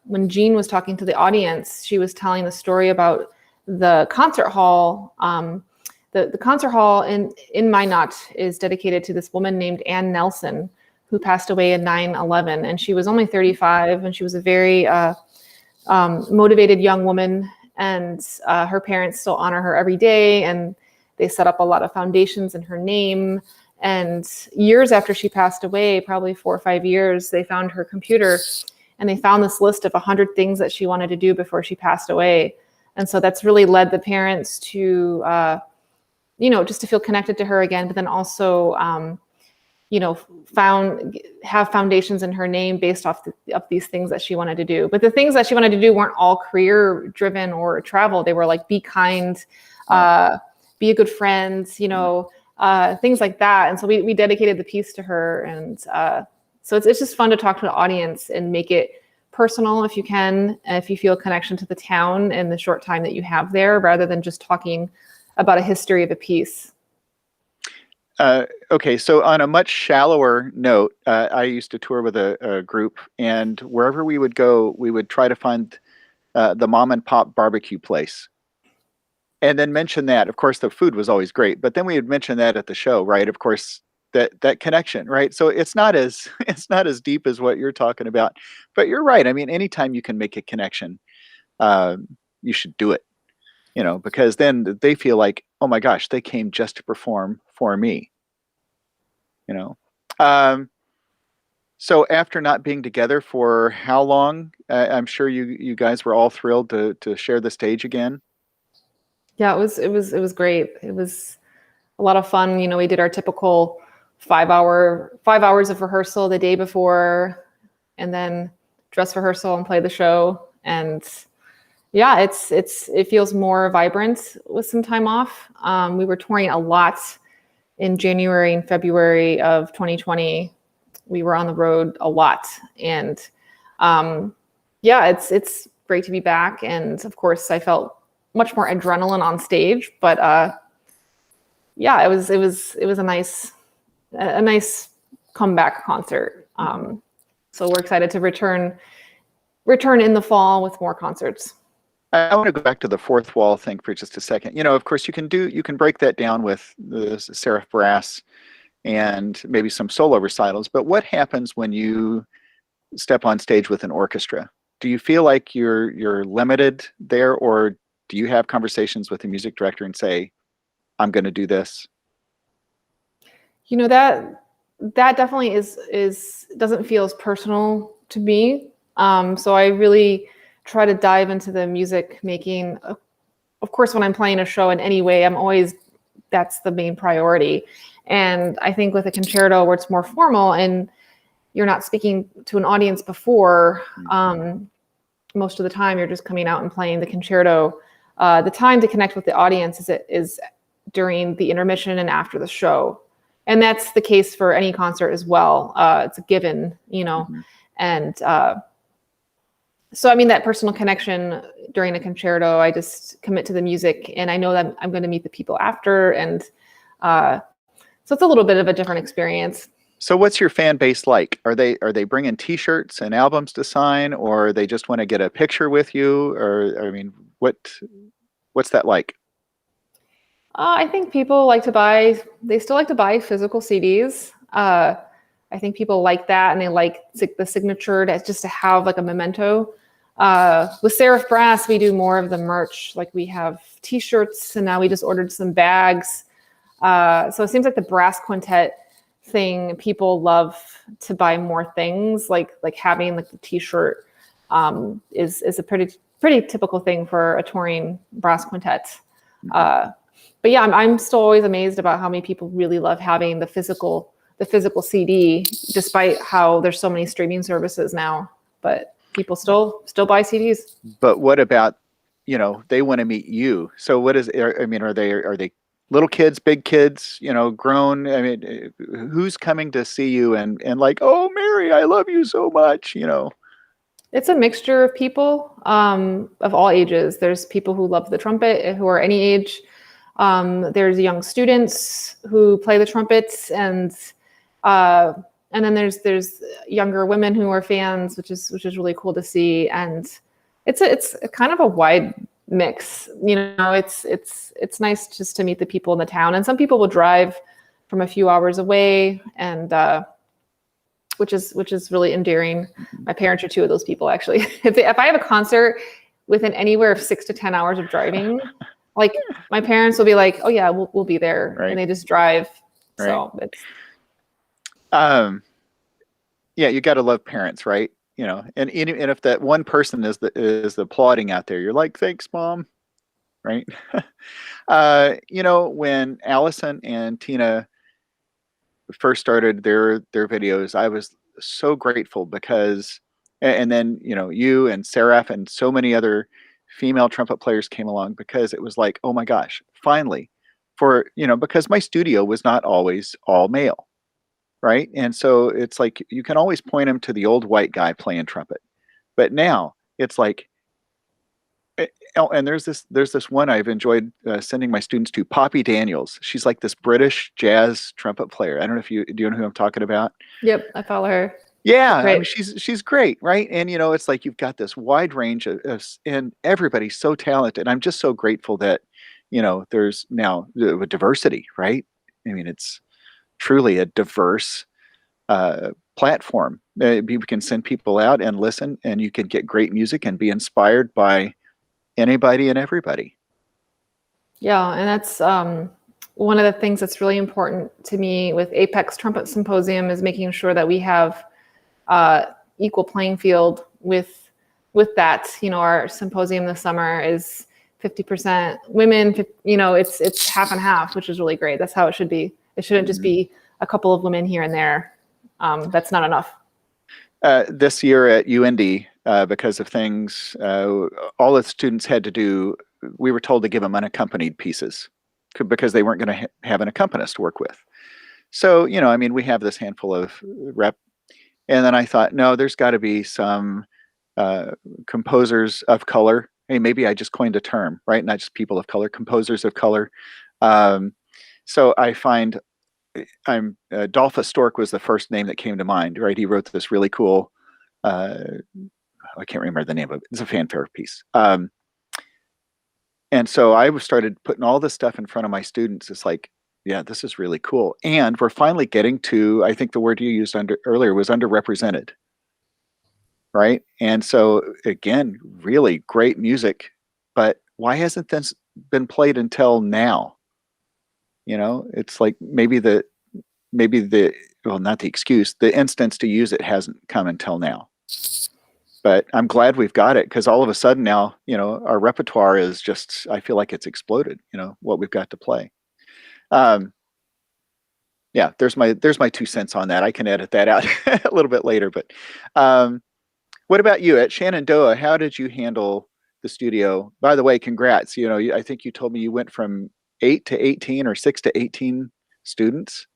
Speaker 2: When Jean was talking to the audience, she was telling the story about the concert hall. The concert hall in Minot is dedicated to this woman named Ann Nelson, who passed away in 9/11, and she was only 35, and she was a very motivated young woman, and her parents still honor her every day, and they set up a lot of foundations in her name. And years after she passed away, probably 4 or 5 years, they found her computer and they found this list of 100 things that she wanted to do before she passed away. And so that's really led the parents to, just to feel connected to her again, but then also, have foundations in her name based off of these things that she wanted to do. But the things that she wanted to do weren't all career driven or travel. They were like, be kind, be a good friend, things like that. And so we dedicated the piece to her. And so it's just fun to talk to the audience and make it personal if you can, if you feel a connection to the town in the short time that you have there, rather than just talking about a history of a piece.
Speaker 1: Okay, so on a much shallower note, I used to tour with a group, and wherever we would go, we would try to find the mom and pop barbecue place, and then mention that. Of course, the food was always great, but then we would mention that at the show, right? Of course, that connection, right? So it's not as it's not as deep as what you're talking about, but you're right. I mean, anytime you can make a connection, uh, you should do it, because then they feel like, oh my gosh, they came just to perform for me. you know. Um, so after not being together for how long? I'm sure you guys were all thrilled to share the stage again.
Speaker 2: Yeah, it was great. It was a lot of fun. We did our typical 5 hours of rehearsal the day before, and then dress rehearsal and play the show. And yeah, it feels more vibrant with some time off. We were touring a lot in January and February of 2020. We were on the road a lot, and yeah, it's great to be back. And of course, I felt much more adrenaline on stage, but yeah, it was a nice comeback concert. So we're excited to return in the fall with more concerts.
Speaker 1: I want to go back to the fourth wall thing for just a second. Of course, you can break that down with the Seraph Brass and maybe some solo recitals. But what happens when you step on stage with an orchestra? Do you feel like you're limited there, or do you have conversations with the music director and say, I'm going to do this?
Speaker 2: That definitely is doesn't feel as personal to me. So I really try to dive into the music making. Of course, when I'm playing a show in any way, that's the main priority. And I think with a concerto where it's more formal and you're not speaking to an audience before, most of the time you're just coming out and playing the concerto. The time to connect with the audience is during the intermission and after the show. And that's the case for any concert as well. It's a given,
Speaker 1: Mm-hmm.
Speaker 2: And so, I mean, that personal connection during a concerto, I just commit to the music, and I know that I'm going to meet the people after. And so it's a little bit of a different experience.
Speaker 1: So what's your fan base like? Are they bringing T-shirts and albums to sign, or they just want to get a picture with you? Or I mean, what's that like?
Speaker 2: I think people they still like to buy physical CDs. I think people like that, and they like the signature just to have like a memento. With Seraph Brass, we do more of the merch. Like we have T-shirts, and now we just ordered some bags. So it seems like the brass quintet thing, people love to buy more things. Like having like the T-shirt is a pretty typical thing for a touring brass quintet. But yeah, I'm still always amazed about how many people really love having the physical CD, despite how there's so many streaming services now. But people still buy CDs.
Speaker 1: But what about, they want to meet you. So what is, I mean, are they little kids, big kids, grown? I mean, who's coming to see you and like, oh, Mary, I love you so much.
Speaker 2: It's a mixture of people of all ages. There's people who love the trumpet who are any age. There's young students who play the trumpets, and then there's younger women who are fans, which is really cool to see. And it's kind of a wide mix. It's nice just to meet the people in the town. And some people will drive from a few hours away, and which is really endearing. My parents are two of those people, actually. If I have a concert within anywhere of 6 to 10 hours of driving, like my parents will be like, "Oh yeah, we'll be there,"
Speaker 1: Right.
Speaker 2: and they just drive.
Speaker 1: Right.
Speaker 2: So it's
Speaker 1: yeah, you got to love parents, right? And if that one person is the applauding out there, you're like, thanks, mom, right? When Allison and Tina first started their videos, I was so grateful because, and then you and Seraph and so many other female trumpet players came along, because it was like, oh my gosh, finally, because my studio was not always all male, right? And so it's like you can always point them to the old white guy playing trumpet, but now it's like, oh, and there's this one I've enjoyed sending my students to, Poppy Daniels. She's like this British jazz trumpet player. I don't know if do you know who I'm talking about?
Speaker 2: Yep, I follow her.
Speaker 1: Yeah, I
Speaker 2: Great.
Speaker 1: mean she's great, right? And it's like you've got this wide range and everybody's so talented. I'm just so grateful that there's now diversity, right? I mean, it's truly a diverse platform. You can send people out and listen, and you can get great music and be inspired by anybody and everybody.
Speaker 2: Yeah, and that's one of the things that's really important to me with Apex Trumpet Symposium is making sure that we have equal playing field with that. Our symposium this summer is 50% women. It's half and half, which is really great. That's how it should be. It shouldn't just be a couple of women here and there. That's not enough.
Speaker 1: This year at UND, because of things, all the students had to do, we were told to give them unaccompanied pieces because they weren't going to have an accompanist to work with. So, I mean, we have this handful of rep. And then I thought, no, there's got to be some composers of color. Hey, maybe I just coined a term, right? Not just people of color, composers of color. So I find Dolphus Stork was the first name that came to mind, right? He wrote this really cool, I can't remember the name of it. It's a fanfare piece. And so I started putting all this stuff in front of my students. It's like, yeah, this is really cool. And we're finally getting to, I think the word you used earlier was underrepresented, right? And so again, really great music, but why hasn't this been played until now? It's like maybe well, not the excuse, the instance to use it hasn't come until now. But I'm glad we've got it, because all of a sudden now, our repertoire is just, I feel like it's exploded, what we've got to play. Yeah, there's my 2 cents on that. I can edit that out a little bit later. But what about you at Shenandoah? How did you handle the studio? By the way, congrats. I think you told me you went from 8 to 18 or 6 to 18 students.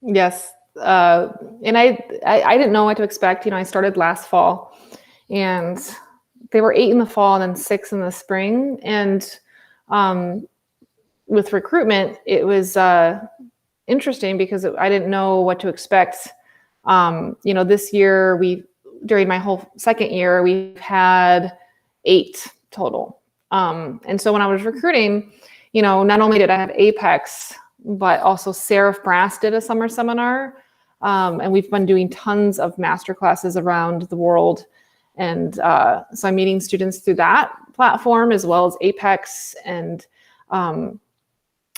Speaker 2: Yes. And I didn't know what to expect. I started last fall, and they were 8 in the fall and then 6 in the spring. And with recruitment, it was interesting because I didn't know what to expect. This year during my whole second year, we've had 8 total. And so when I was recruiting, not only did I have Apex, but also Seraph Brass did a summer seminar. And we've been doing tons of master classes around the world. And so I'm meeting students through that platform as well as Apex. And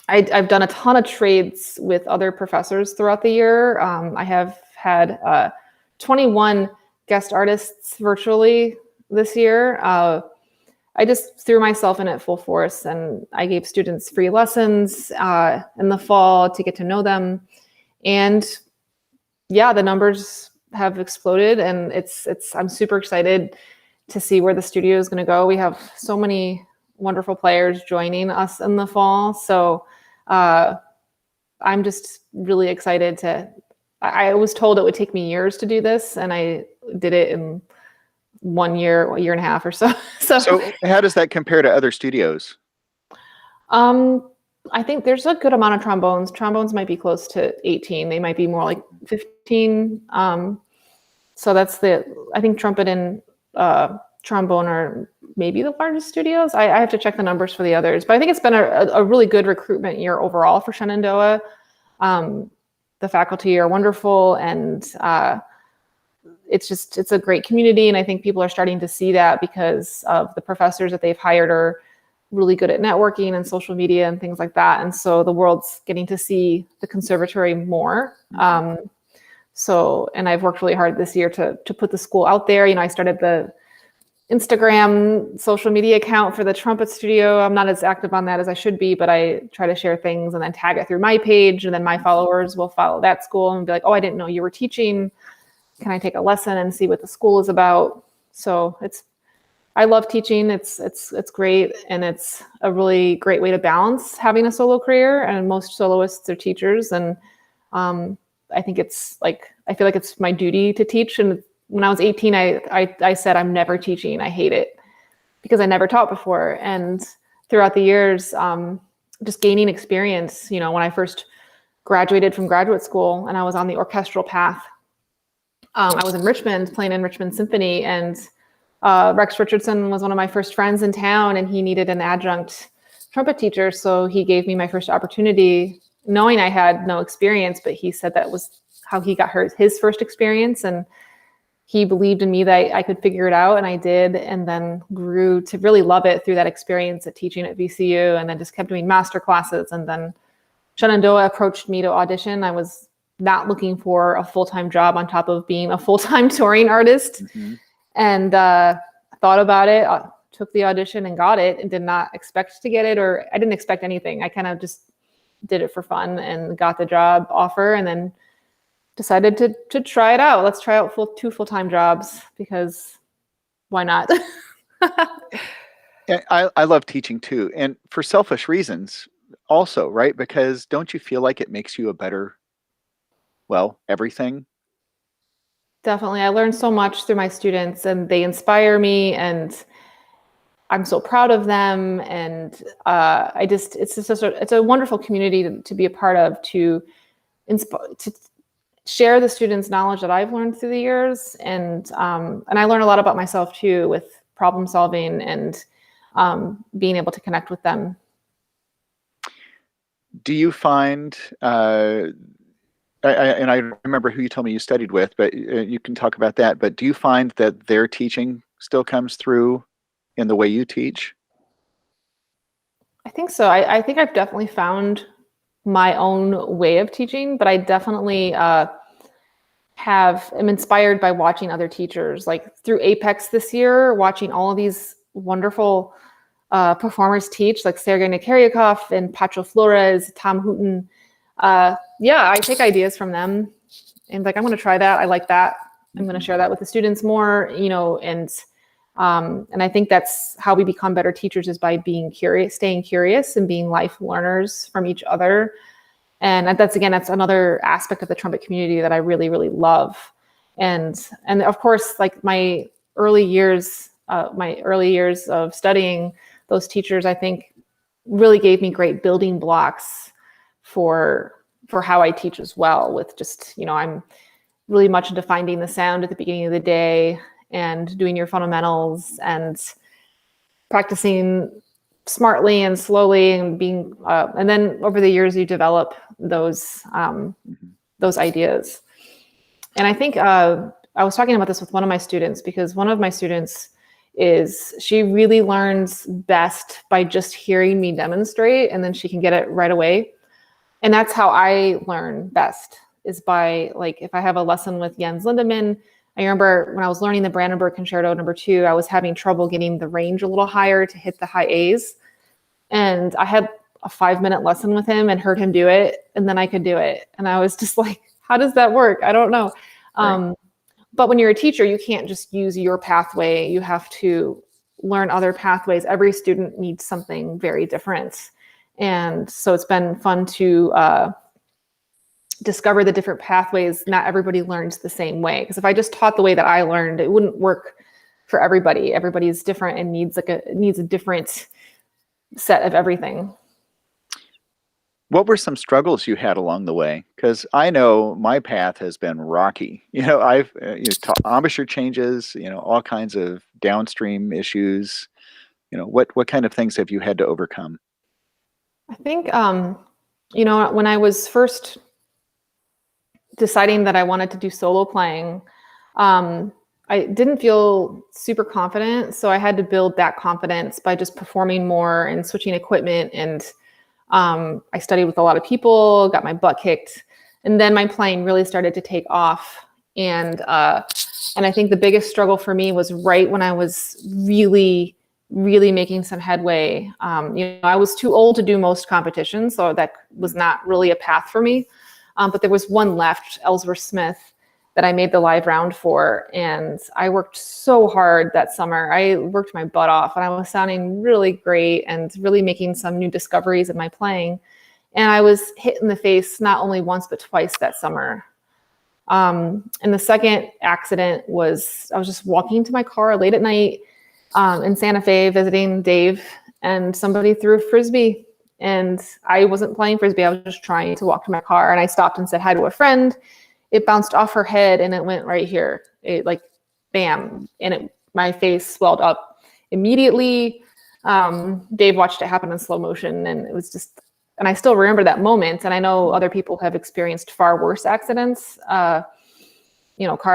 Speaker 2: I've done a ton of trades with other professors throughout the year. I have had 21 guest artists virtually this year. I just threw myself in at full force, and I gave students free lessons in the fall to get to know them. And yeah, the numbers have exploded, and I'm super excited to see where the studio is going to go. We have so many wonderful players joining us in the fall. So I'm just really excited I was told it would take me years to do this, and I did it in 1 year, a year and a half or so.
Speaker 1: So how does that compare to other studios?
Speaker 2: I think there's a good amount of trombones. Trombones might be close to 18. They might be more like 15. So I think trumpet and trombone are maybe the largest studios. I have to check the numbers for the others, but I think it's been a really good recruitment year overall for Shenandoah. The faculty are wonderful, and it's a great community. And I think people are starting to see that because of the professors that they've hired are really good at networking and social media and things like that. And so the world's getting to see the conservatory more. And I've worked really hard this year to put the school out there. I started the Instagram social media account for the trumpet studio. I'm not as active on that as I should be, but I try to share things and then tag it through my page. And then my followers will follow that school and be like, oh, I didn't know you were teaching. Can I take a lesson and see what the school is about? So I love teaching. It's great. And it's a really great way to balance having a solo career. And most soloists are teachers. And I think I feel like it's my duty to teach. And when I was 18, I said, I'm never teaching. I hate it because I never taught before. And throughout the years, just gaining experience, when I first graduated from graduate school and I was on the orchestral path, I was in Richmond playing in Richmond Symphony, and Rex Richardson was one of my first friends in town, and he needed an adjunct trumpet teacher. So he gave me my first opportunity, knowing I had no experience, but he said that was how he got his first experience. And he believed in me that I could figure it out, and I did, and then grew to really love it through that experience at teaching at VCU, and then just kept doing master classes. And then Shenandoah approached me to audition. I was not looking for a full-time job on top of being a full-time touring artist. Mm-hmm. And thought about it, took the audition and got it, and did not expect to get it, or I didn't expect anything. I kind of just did it for fun and got the job offer, and then decided to try it out. Let's try out two full-time jobs, because why not?
Speaker 1: I love teaching too. And for selfish reasons also, right? Because don't you feel like it makes you a better, everything?
Speaker 2: Definitely. I learned so much through my students, and they inspire me, and I'm so proud of them. And it's a wonderful community to be a part of, to share the students' knowledge that I've learned through the years. And I learn a lot about myself too, with problem solving and being able to connect with them.
Speaker 1: Do you find, I remember who you told me you studied with, but you can talk about that. But do you find that their teaching still comes through in the way you teach?
Speaker 2: I think so. I think I've definitely found my own way of teaching, but I definitely am inspired by watching other teachers. Like through Apex this year, watching all of these wonderful performers teach, like Sergei Nikaryakov and Pacho Flores, Tom Hooten. I take ideas from them and I'm going to try that. I like that. I'm going to share that with the students more, and I think that's how we become better teachers, is by being curious, staying curious, and being life learners from each other. And that's another aspect of the trumpet community that I really, really love. And of course, like my early years of studying, those teachers, I think, really gave me great building blocks for how I teach as well, with just, I'm really much into finding the sound at the beginning of the day and doing your fundamentals and practicing smartly and slowly, and being, and then over the years you develop those ideas. And I think I was talking about this with one of my students, because one of my students she really learns best by just hearing me demonstrate, and then she can get it right away. And that's how I learn best, is by, like, if I have a lesson with Jens Lindemann. I remember when I was learning the Brandenburg Concerto No. 2, I was having trouble getting the range a little higher to hit the high A's. And I had a 5-minute lesson with him and heard him do it, and then I could do it. And I was just like, how does that work? I don't know.
Speaker 1: Right.
Speaker 2: But when you're a teacher, you can't just use your pathway. You have to learn other pathways. Every student needs something very different. And so it's been fun to discover the different pathways. Not everybody learns the same way. Because if I just taught the way that I learned, it wouldn't work for everybody. Everybody's different and needs a different set of everything.
Speaker 1: What were some struggles you had along the way? Because I know my path has been rocky. I've taught embouchure changes, all kinds of downstream issues. What kind of things have you had to overcome?
Speaker 2: I think, when I was first deciding that I wanted to do solo playing, I didn't feel super confident. So I had to build that confidence by just performing more and switching equipment. And I studied with a lot of people, got my butt kicked, and then my playing really started to take off. And I think the biggest struggle for me was right when I was really, really making some headway. I was too old to do most competitions, so that was not really a path for me. But there was one left, Ellsworth Smith, that I made the live round for. And I worked so hard that summer. I worked my butt off, and I was sounding really great and really making some new discoveries in my playing. And I was hit in the face not only once, but twice that summer. And the second accident was, I was just walking to my car late at night in Santa Fe visiting Dave, and somebody threw a Frisbee. And I wasn't playing Frisbee. I was just trying to walk to my car. And I stopped and said hi to a friend. It bounced off her head and it went right here. It, like, bam. And my face swelled up immediately. Dave watched it happen in slow motion, and it was just, and I still remember that moment. And I know other people have experienced far worse accidents, car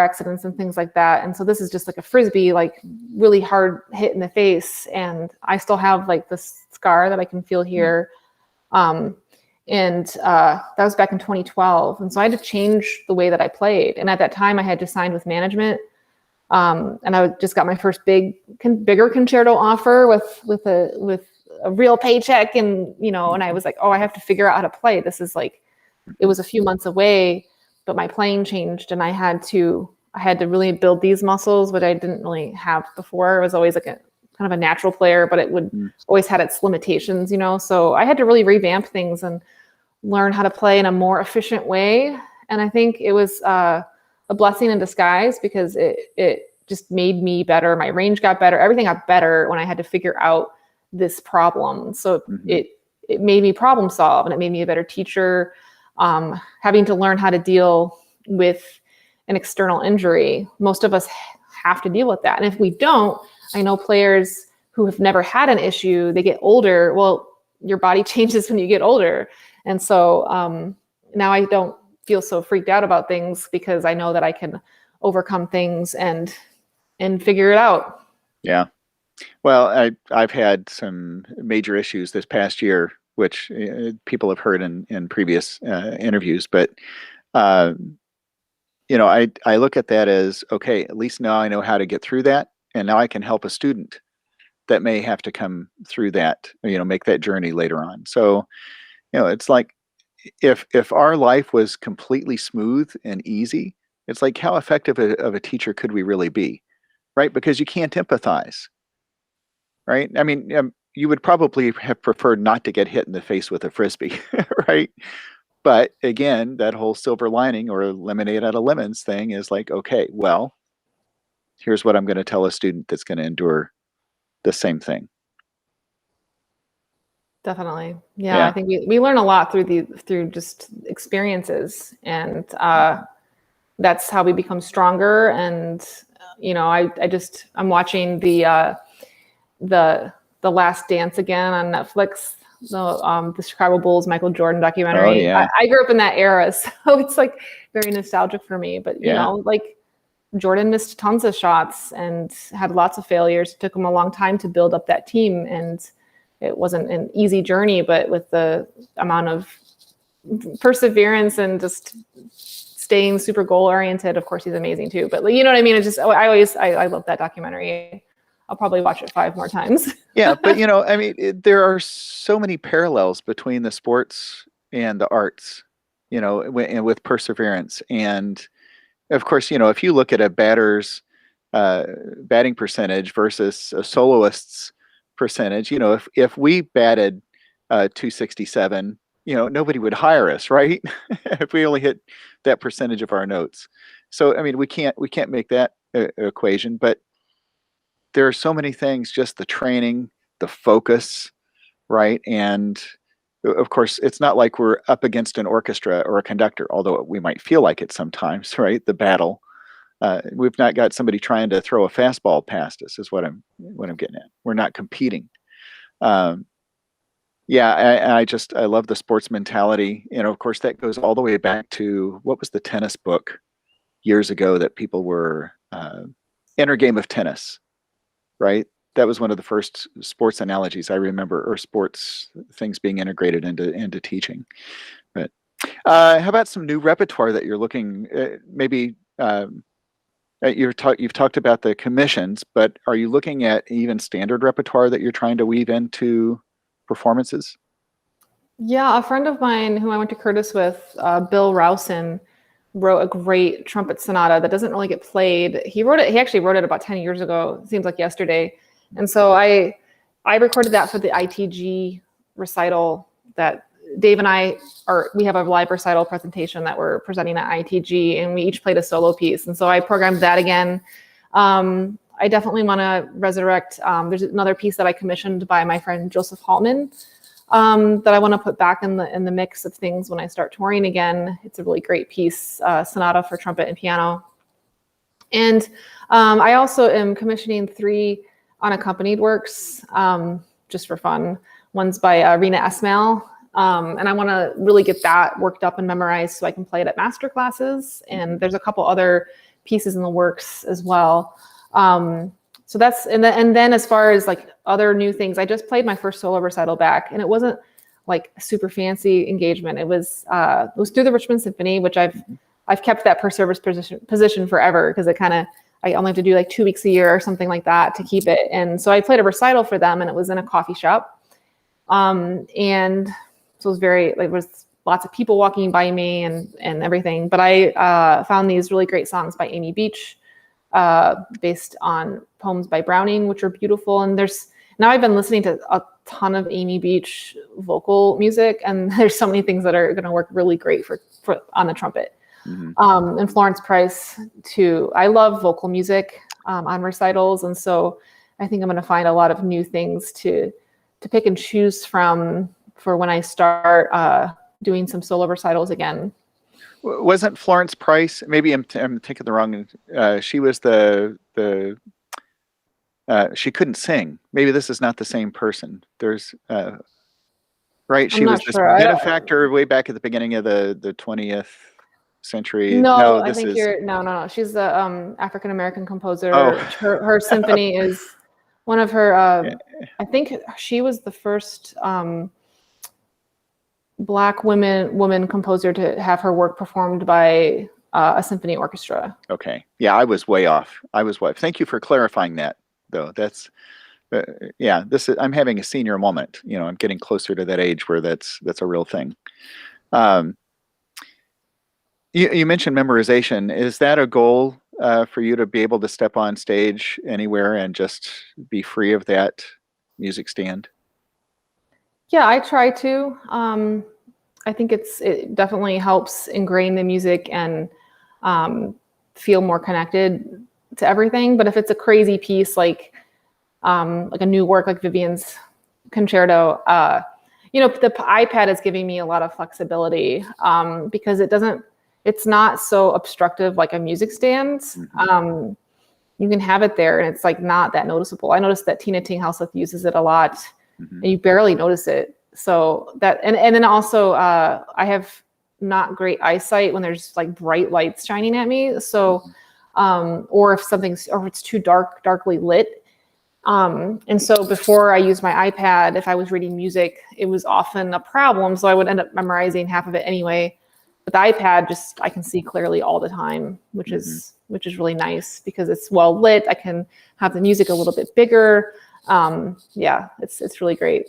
Speaker 2: accidents and things like that. And so this is just like a Frisbee, like really hard hit in the face. And I still have like this scar that I can feel here. And that was back in 2012. And so I had to change the way that I played. And at that time I had just signed with management. And I just got my first bigger concerto offer with a real paycheck. And, and I was like, oh, I have to figure out how to play. This is like, it was a few months away, but my playing changed, and I had to really build these muscles, which I didn't really have before. I was always like a kind of a natural player, but it would always had its limitations, so I had to really revamp things and learn how to play in a more efficient way. And I think it was a blessing in disguise, because it just made me better. My range got better. Everything got better when I had to figure out this problem. So it made me problem solve, and it made me a better teacher. Having to learn how to deal with an external injury. Most of us have to deal with that. And if we don't, I know players who have never had an issue, they get older. Well, your body changes when you get older. And so now I don't feel so freaked out about things, because I know that I can overcome things and figure it out.
Speaker 1: Yeah. Well, I've had some major issues this past year, which people have heard in previous interviews. But, I look at that as, okay, at least now I know how to get through that. And now I can help a student that may have to come through that, make that journey later on. So, it's like, if our life was completely smooth and easy, it's like, how effective of a teacher could we really be? Right? Because you can't empathize. Right? I mean, you would probably have preferred not to get hit in the face with a Frisbee, right? But again, that whole silver lining or lemonade out of lemons thing is like, okay, well, here's what I'm going to tell a student that's going to endure the same thing.
Speaker 2: Definitely. Yeah. I think we learn a lot through just experiences, and that's how we become stronger. And, I'm watching the The Last Dance again on Netflix. The Chicago Bulls Michael Jordan
Speaker 1: Oh
Speaker 2: documentary.
Speaker 1: yeah,
Speaker 2: I grew up in that era, so it's like very nostalgic for me. But you
Speaker 1: yeah.
Speaker 2: know, like Jordan missed tons of shots and had lots of failures. It took him a long time to build up that team, and it wasn't an easy journey. But with the amount of perseverance and just staying super goal oriented, of course, he's amazing too. But you know what I mean? It's just I love that documentary. I'll probably watch it 5 more times.
Speaker 1: Yeah, but you know, I mean, there are so many parallels between the sports and the arts, you know, and with perseverance. And of course, you know, if you look at a batter's uh, batting percentage versus a soloist's percentage, you know, if we batted 267, you know, nobody would hire us, right? If we only hit that percentage of our notes. So, I mean, we can't make that equation, but there are so many things, just the training, the focus, right? And of course, it's not like we're up against an orchestra or a conductor, although we might feel like it sometimes, right? The battle. We've not got somebody trying to throw a fastball past us, is what I'm getting at. We're not competing. Um, yeah, I love the sports mentality. You know, of course, that goes all the way back to what was the tennis book years ago that people were Inner Game of Tennis, right? That was one of the first sports analogies I remember, or sports things being integrated into teaching. But how about some new repertoire that you're looking? Maybe you've talked about the commissions, but are you looking at even standard repertoire that you're trying to weave into performances?
Speaker 2: Yeah, a friend of mine who I went to Curtis with, Bill Rousen, wrote a great trumpet sonata that doesn't really get played. He wrote it. He actually wrote it about 10 years ago. It seems like yesterday. And so I recorded that for the ITG recital that Dave and we have a live recital presentation that we're presenting at ITG, and we each played a solo piece. And so I programmed that again. I definitely want to resurrect. There's another piece that I commissioned by my friend Joseph Hallman, that I want to put back in the mix of things when I start touring again. It's a really great piece, sonata for trumpet and piano. And I also am commissioning 3 unaccompanied works, just for fun. One's by Rena Esmail, and I want to really get that worked up and memorized so I can play it at master classes. And there's a couple other pieces in the works as well. So that's, and then as far as like other new things, I just played my first solo recital back, and it wasn't like a super fancy engagement. It was through the Richmond Symphony, which I've kept that per service position forever, because I only have to do like 2 weeks a year or something like that to keep it. And so I played a recital for them, and it was in a coffee shop. And so it was lots of people walking by me and everything. But I found these really great songs by Amy Beach, based on poems by Browning, which are beautiful. And now I've been listening to a ton of Amy Beach vocal music, and there's so many things that are going to work really great for on the trumpet. Mm-hmm. And Florence Price too. I love vocal music on recitals, and so I think I'm going to find a lot of new things to pick and choose from for when I start doing some solo recitals again.
Speaker 1: Wasn't Florence Price? Maybe I'm thinking the wrong. She was she couldn't sing. Maybe this is not the same person. There's right. She
Speaker 2: I'm
Speaker 1: was
Speaker 2: not
Speaker 1: this
Speaker 2: sure.
Speaker 1: benefactor way back at the beginning of the 20th century.
Speaker 2: No,
Speaker 1: No,
Speaker 2: I
Speaker 1: this
Speaker 2: think
Speaker 1: is.
Speaker 2: no. She's a African American
Speaker 1: Oh,
Speaker 2: composer. Her symphony is one of her. I think she was the first Black woman composer to have her work performed by a symphony orchestra.
Speaker 1: okay. Yeah, I was way off. Thank you for clarifying that, though. That's yeah. I'm having a senior moment. You know, I'm getting closer to that age where that's a real thing. Um, you mentioned memorization. Is that a goal for you to be able to step on stage anywhere and just be free of that music stand?
Speaker 2: Yeah, I try to. I think it definitely helps ingrain the music and feel more connected to everything. But if it's a crazy piece like a new work like Vivian's concerto, the iPad is giving me a lot of flexibility because it's not so obstructive like a music stand.
Speaker 1: Mm-hmm.
Speaker 2: you can have it there and it's like not that noticeable. I noticed that Tina Ting Houseth uses it a lot
Speaker 1: Mm-hmm.
Speaker 2: and you barely notice it. So that, and then also I have not great eyesight when there's like bright lights shining at me. So, or if something's, or if it's too darkly lit. And so before I used my iPad, if I was reading music, it was often a problem. So I would end up memorizing half of it anyway. But the iPad, just I can see clearly all the time, which is really nice because it's well lit. I can have the music a little bit bigger. Yeah, it's really great.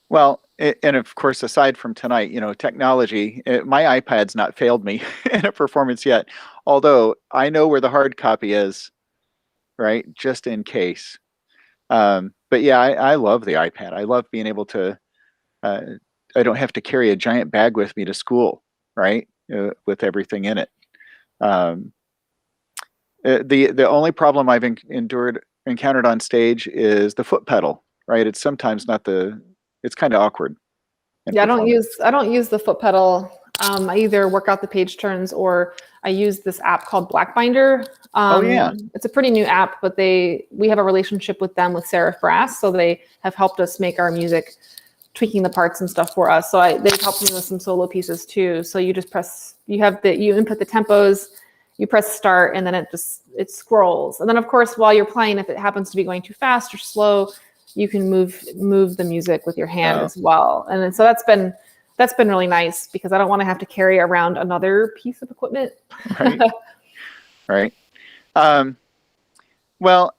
Speaker 1: Well, and of course, aside from tonight, technology, my iPad's not failed me in a performance yet, although I know where the hard copy is, right? Just in case. But yeah, I love the iPad. I love being able to, uh, I don't have to carry a giant bag with me to school, right? With everything in it. Um, the only problem I've encountered on stage is the foot pedal, right? It's sometimes not it's kind of awkward in
Speaker 2: Yeah,
Speaker 1: performance.
Speaker 2: I don't use the foot pedal. I either work out the page turns or I use this app called Blackbinder.
Speaker 1: Oh yeah.
Speaker 2: It's a pretty new app, but we have a relationship with them with Seraph Brass, so they have helped us make our music, tweaking the parts and stuff for us. So they've helped me with some solo pieces too. So you just you input the tempos, you press start, and then it scrolls. And then of course while you're playing, if it happens to be going too fast or slow, you can move the music with your hand as well. And then, so that's been really nice because I don't want to have to carry around another piece of equipment.
Speaker 1: Right. Right. Well,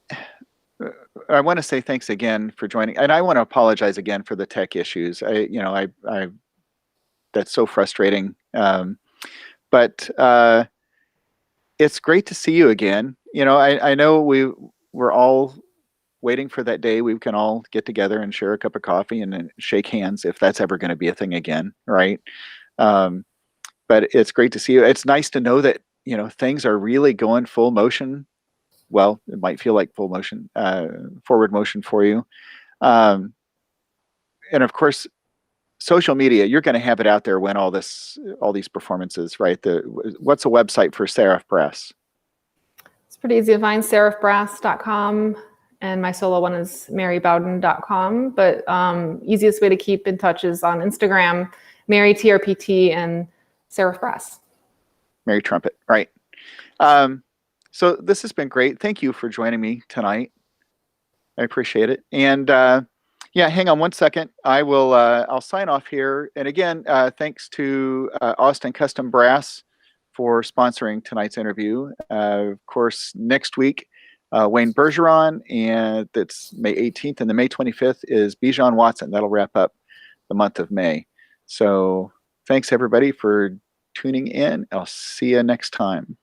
Speaker 1: I want to say thanks again for joining, and I want to apologize again for the tech issues. That's so frustrating. But it's great to see you again. I know we're all waiting for that day we can all get together and share a cup of coffee and then shake hands if that's ever going to be a thing again, right? But it's great to see you. It's nice to know that things are really going full motion. Well, it might feel like full motion, forward motion for you. And of course, social media, you're going to have it out there when all these performances, right? What's a website for Seraph Brass?
Speaker 2: It's pretty easy to find, seraphbrass.com. And my solo one is marybowden.com. But easiest way to keep in touch is on Instagram, Mary TRPT and Seraph Brass.
Speaker 1: Mary Trumpet, right. So this has been great. Thank you for joining me tonight. I appreciate it. And yeah, hang on one second. I'll sign off here. And again, thanks to Austin Custom Brass for sponsoring tonight's interview. Of course, next week, Wayne Bergeron, and that's May 18th, and the May 25th is Bijan Watson. That'll wrap up the month of May. So thanks everybody for tuning in. I'll see you next time.